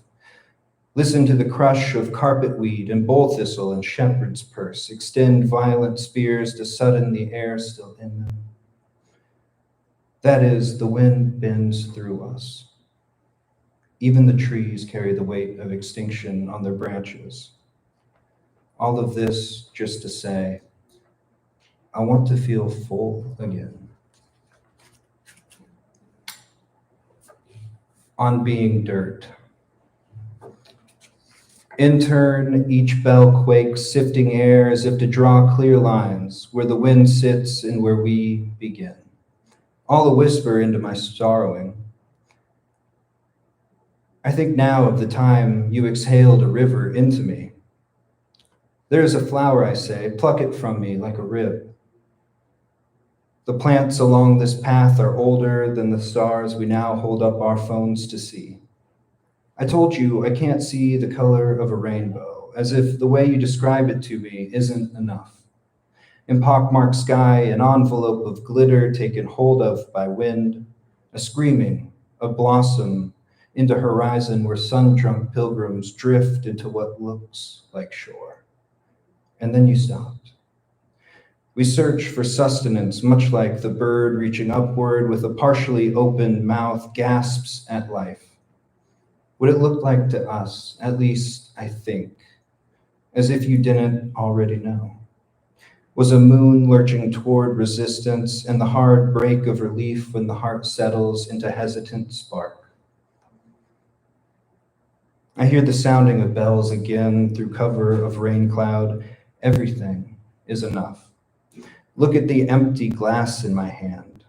Speaker 4: Listen to the crush of carpetweed and bull thistle and shepherd's purse extend violent spears to sudden the air still in them. That is, the wind bends through us. Even the trees carry the weight of extinction on their branches. All of this just to say, I want to feel full again. On being dirt. In turn, each bell quakes, sifting air as if to draw clear lines where the wind sits and where we begin. All a whisper into my sorrowing. I think now of the time you exhaled a river into me. There is a flower, I say, pluck it from me like a rib. The plants along this path are older than the stars we now hold up our phones to see. I told you I can't see the color of a rainbow, as if the way you describe it to me isn't enough. In pockmarked sky, an envelope of glitter taken hold of by wind, a screaming of blossom into horizon where sun-drunk pilgrims drift into what looks like shore. And then you stopped. We search for sustenance, much like the bird reaching upward with a partially open mouth gasps at life. What it looked like to us, at least I think, as if you didn't already know, was a moon lurching toward resistance and the hard break of relief when the heart settles into hesitant spark. I hear the sounding of bells again through cover of rain cloud. Everything is enough. Look at the empty glass in my hand.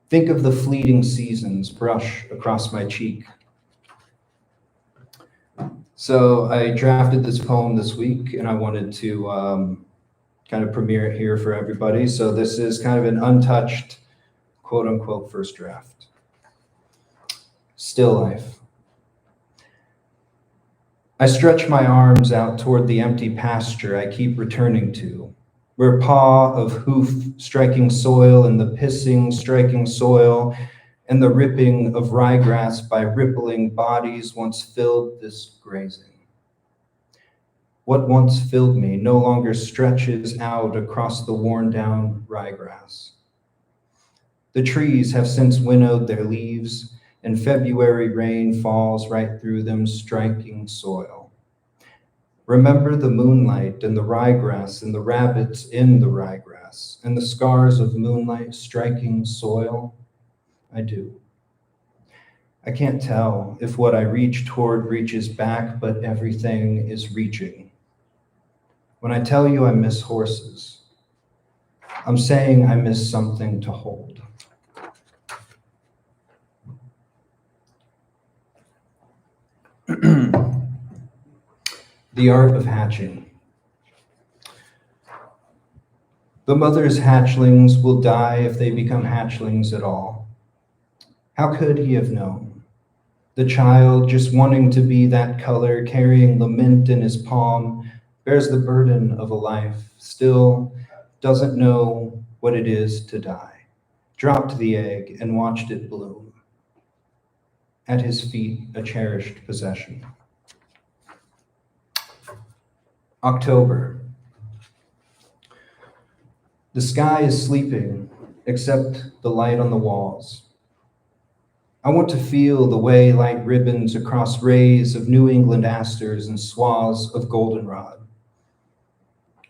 Speaker 4: Think of the fleeting seasons brush across my cheek. So I drafted this poem this week and I wanted to kind of premiere it here for everybody. So this is kind of an untouched, quote unquote, first draft. Still life. I stretch my arms out toward the empty pasture I keep returning to, where paw of hoof striking soil and the pissing striking soil and the ripping of ryegrass by rippling bodies once filled this grazing. What once filled me no longer stretches out across the worn down ryegrass. The trees have since winnowed their leaves, and February rain falls right through them, striking soil. Remember the moonlight and the ryegrass and the rabbits in the ryegrass and the scars of moonlight striking soil? I do. I can't tell if what I reach toward reaches back, but everything is reaching. When I tell you I miss horses, I'm saying I miss something to hold. The art of hatching. The mother's hatchlings will die if they become hatchlings at all. How could he have known? The child, just wanting to be that color, carrying lament in his palm, bears the burden of a life, still doesn't know what it is to die. Dropped the egg and watched it bloom. At his feet, a cherished possession. October. The sky is sleeping, except the light on the walls. I want to feel the way light ribbons across rays of New England asters and swaths of goldenrod.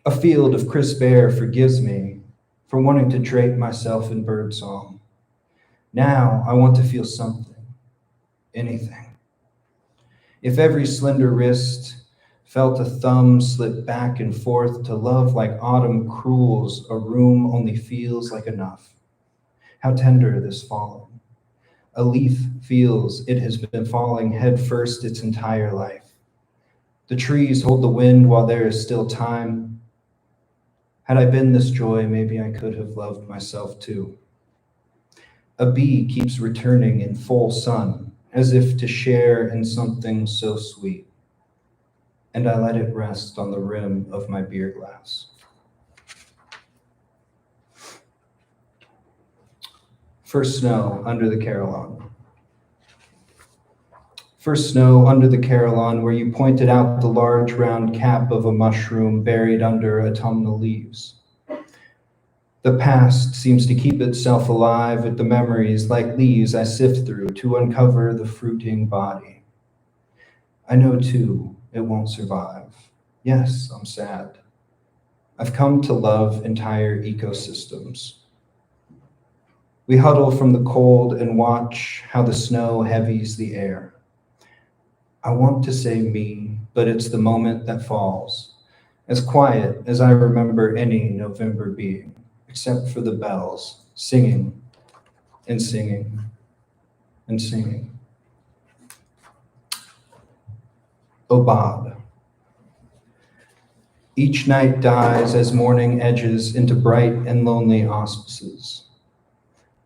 Speaker 4: A field of crisp air forgives me for wanting to drape myself in birdsong. Now I want to feel something, anything. If every slender wrist felt a thumb slip back and forth to love like autumn cruels, a room only feels like enough. How tender this falling. A leaf feels it has been falling head first its entire life. The trees hold the wind while there is still time. Had I been this joy, maybe I could have loved myself too. A bee keeps returning in full sun, as if to share in something so sweet. And I let it rest on the rim of my beer glass. First snow under the Carillon. First snow under the Carillon, where you pointed out the large round cap of a mushroom buried under autumnal leaves. The past seems to keep itself alive with the memories like leaves I sift through to uncover the fruiting body. I know too, it won't survive. Yes, I'm sad. I've come to love entire ecosystems. We huddle from the cold and watch how the snow heavies the air. I want to say me, but it's the moment that falls, as quiet as I remember any November being, except for the bells, singing and singing and singing. Oh, Bob. Each night dies as morning edges into bright and lonely auspices.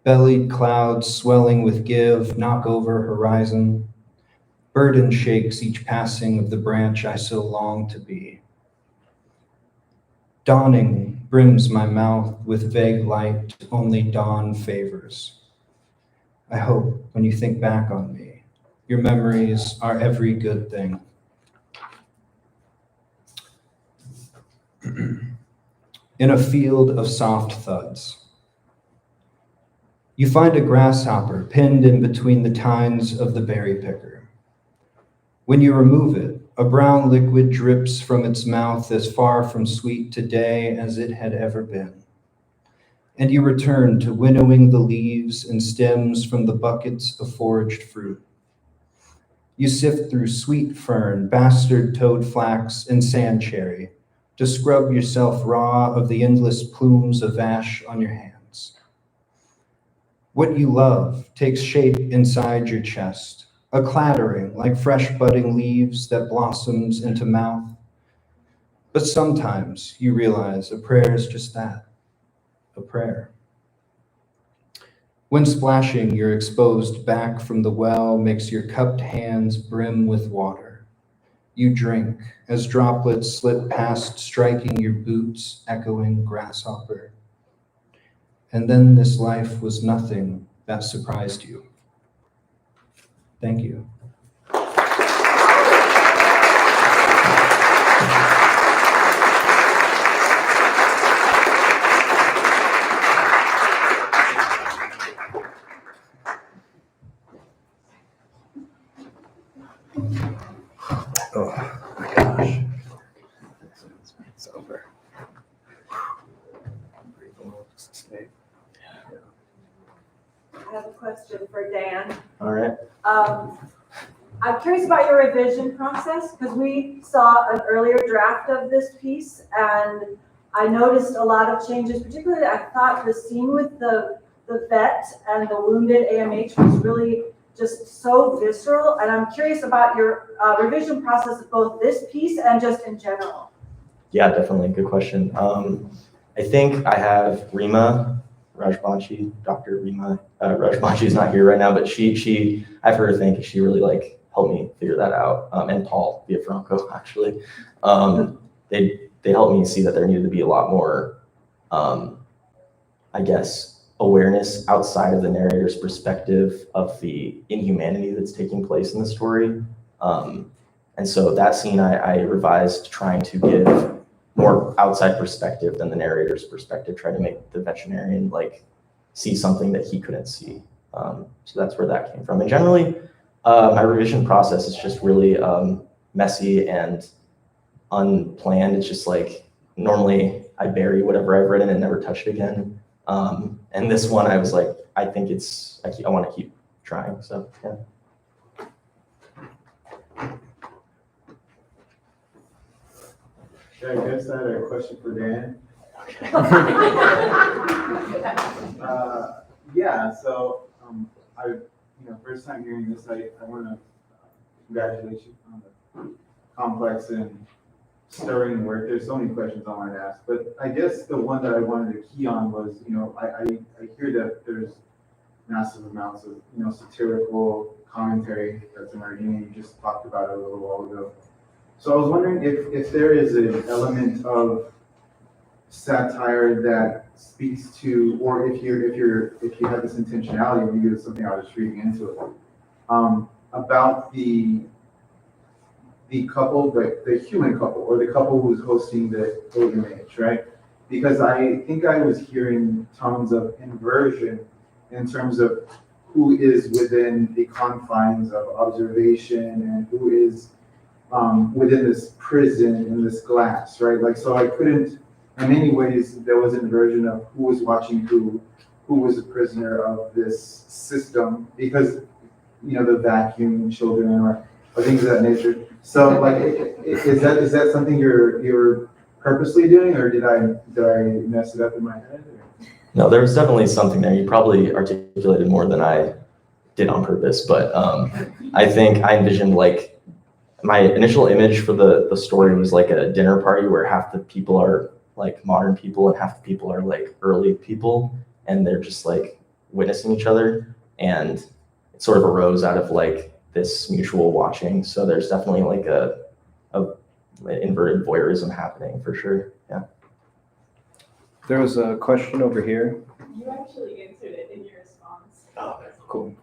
Speaker 4: Bellied clouds swelling with give knock over horizon. Burden shakes each passing of the branch I so long to be. Dawning brims my mouth with vague light only dawn favors. I hope when you think back on me, your memories are every good thing. In a field of soft thuds. You find a grasshopper pinned in between the tines of the berry picker. When you remove it, a brown liquid drips from its mouth as far from sweet today as it had ever been. And you return to winnowing the leaves and stems from the buckets of foraged fruit. You sift through sweet fern, bastard toad flax, and sand cherry to scrub yourself raw of the endless plumes of ash on your hands. What you love takes shape inside your chest, a clattering like fresh budding leaves that blossoms into mouth. But sometimes you realize a prayer is just that, a prayer. When splashing your exposed back from the well makes your cupped hands brim with water, you drink as droplets slip past, striking your boots, echoing grasshopper. And then this life was nothing that surprised you. Thank you. Oh my gosh. It's over.
Speaker 1: I have a question for Dan.
Speaker 2: All right.
Speaker 1: I'm curious about your revision process because we saw an earlier draft of this piece and I noticed a lot of changes. Particularly, I thought the scene with the vet and the wounded AMH was really just so visceral. And I'm curious about your revision process of both this piece and just in general.
Speaker 2: Yeah, definitely. Good question. I think I have Rima Rajbanshi, Dr. Rima Rajbanshi is not here right now, but I've heard her think she really helped me figure that out. And Paul Villafranco, actually. They helped me see that there needed to be a lot more, I guess, awareness outside of the narrator's perspective of the inhumanity that's taking place in the story. And so that scene I revised trying to give more outside perspective than the narrator's perspective, trying to make the veterinarian see something that he couldn't see. So that's where that came from. And generally, my revision process is just really messy and unplanned. It's just normally I bury whatever I've written and never touch it again. And this one I was like, I think I want to keep trying. So yeah.
Speaker 5: I guess I had a question for Dan. Yeah, so first time hearing this, I want to congratulate you on the complex and stirring work. There's so many questions I wanted to ask, but I guess the one that I wanted to key on was, I hear that there's massive amounts of, satirical commentary that's emerging. You just talked about it a little while ago. So I was wondering if there is an element of satire that speaks to, or if you have this intentionality, maybe it's something I was reading into it, about the couple, the human couple, or the couple who's hosting the AMH, right? Because I think I was hearing tones of inversion in terms of who is within the confines of observation and who is within this prison in this glass, right? So I couldn't, in many ways, there was an inversion of who was watching who was a prisoner of this system, because, the vacuum children or things of that nature. So is that something you're purposely doing, or did I mess it up in my head? Or?
Speaker 2: No, there was definitely something there. You probably articulated more than I did on purpose, but I think I envisioned my initial image for the story was a dinner party where half the people are modern people and half the people are early people, and they're just witnessing each other, and it sort of arose out of this mutual watching. So there's definitely a inverted voyeurism happening for sure. Yeah.
Speaker 4: There was a question over here.
Speaker 6: You actually answered it in your response.
Speaker 4: Oh, cool.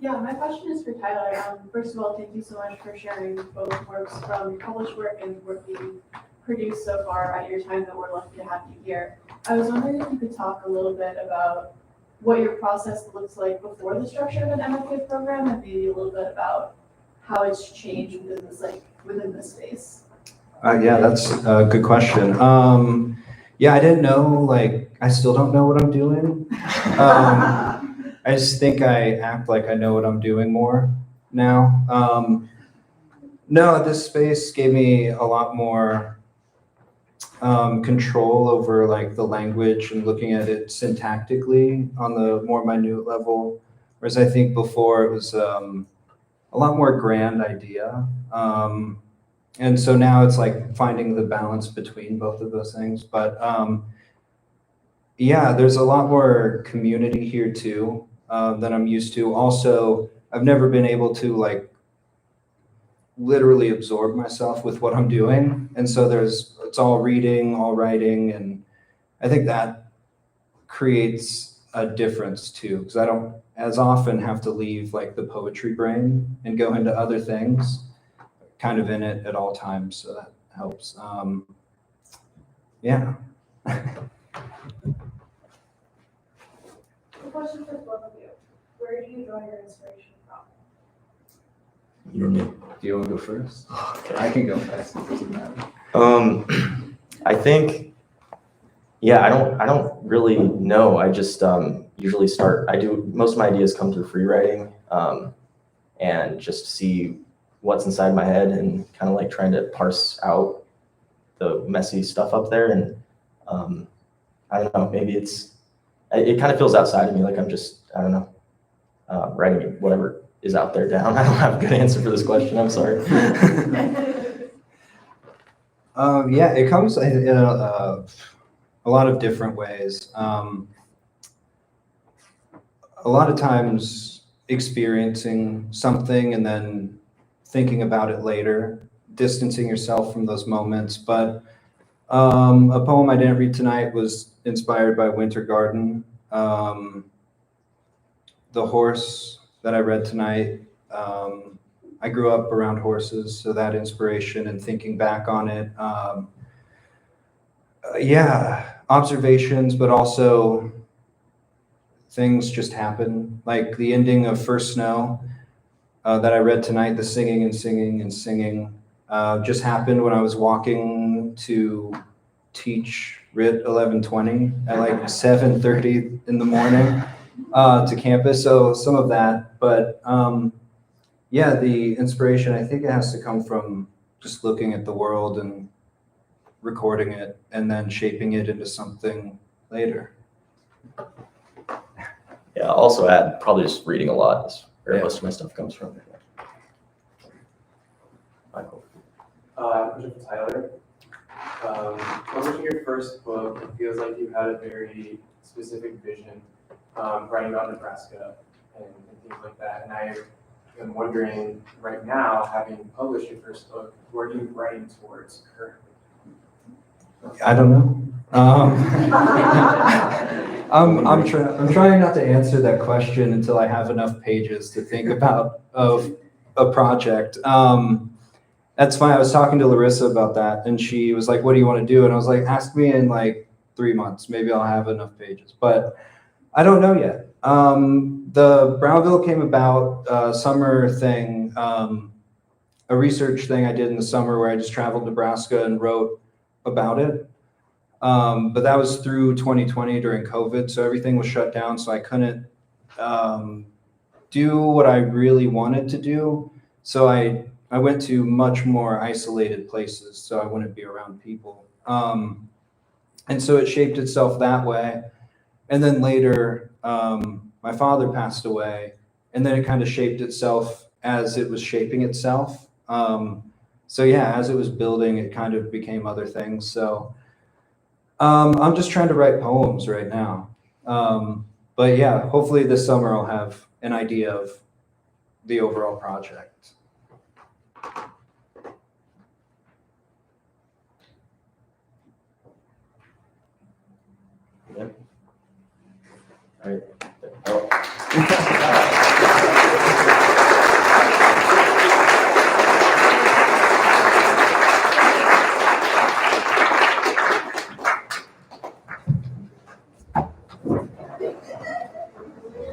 Speaker 6: Yeah, my question is for Tyler. First of all, thank you so much for sharing both works from published work and work being produced so far at your time that we're lucky to have you here. I was wondering if you could talk a little bit about what your process looks like before the structure of an MFA program, and maybe a little bit about how it's changed within this space.
Speaker 4: Yeah, that's a good question. Yeah, I didn't know, I still don't know what I'm doing. I just think I act like I know what I'm doing more now. No, this space gave me a lot more control over like the language and looking at it syntactically on the more minute level. Whereas I think before it was a lot more grand idea. And so now it's like finding the balance between both of those things. But yeah, there's a lot more community here too than I'm used to. Also, I've never been able to like literally absorb myself with what I'm doing. And so it's all reading, all writing. And I think that creates a difference too, because I don't as often have to leave like the poetry brain and go into other things, kind of in it at all times. So that helps. Yeah.
Speaker 6: The question for both of you, where do you draw your inspiration from?
Speaker 2: You or me?
Speaker 3: Do you want to go first?
Speaker 2: Okay.
Speaker 3: I can go first. It doesn't matter.
Speaker 2: I think, yeah, I don't really know. I just usually most of my ideas come through free writing and just see what's inside my head and kind of like trying to parse out the messy stuff up there. And I don't know, maybe it kind of feels outside of me, like I'm just, I don't know, writing whatever is out there down. I don't have a good answer for this question. I'm sorry.
Speaker 4: Yeah, it comes in a lot of different ways. A lot of times experiencing something and then thinking about it later, distancing yourself from those moments. But a poem I didn't read tonight was inspired by Winter Garden. The horse that I read tonight, I grew up around horses, so that inspiration and thinking back on it. Yeah, observations, but also things just happen. Like the ending of First Snow that I read tonight, the singing and singing and singing just happened when I was walking to teach RIT 1120 at like 7:30 in the morning to campus. So some of that, but yeah, the inspiration, I think it has to come from just looking at the world and recording it and then shaping it into something later.
Speaker 2: Yeah, I'll also add probably just reading a lot is where
Speaker 4: Yeah.
Speaker 2: most of my stuff comes from. Michael.
Speaker 7: I'm Tyler. Publishing your first book, it feels like you had a very specific vision, writing about Nebraska and things like that. And I am wondering right now, having published your first book, what are you writing towards currently?
Speaker 4: I don't know. I'm trying not to answer that question until I have enough pages to think about of a project. That's fine. I was talking to Larissa about that, and she was like, "What do you want to do?" And I was like, "Ask me in like 3 months. Maybe I'll have enough pages." But I don't know yet. The Brownville came about summer thing, a research thing I did in the summer where I just traveled Nebraska and wrote about it. But that was through 2020 during COVID, so everything was shut down, so I couldn't do what I really wanted to do. So I went to much more isolated places so I wouldn't be around people. And so it shaped itself that way. And then later, my father passed away, and then it kind of shaped itself as it was shaping itself. So yeah, as it was building, it kind of became other things. So I'm just trying to write poems right now. But yeah, hopefully this summer I'll have an idea of the overall project.
Speaker 2: All right.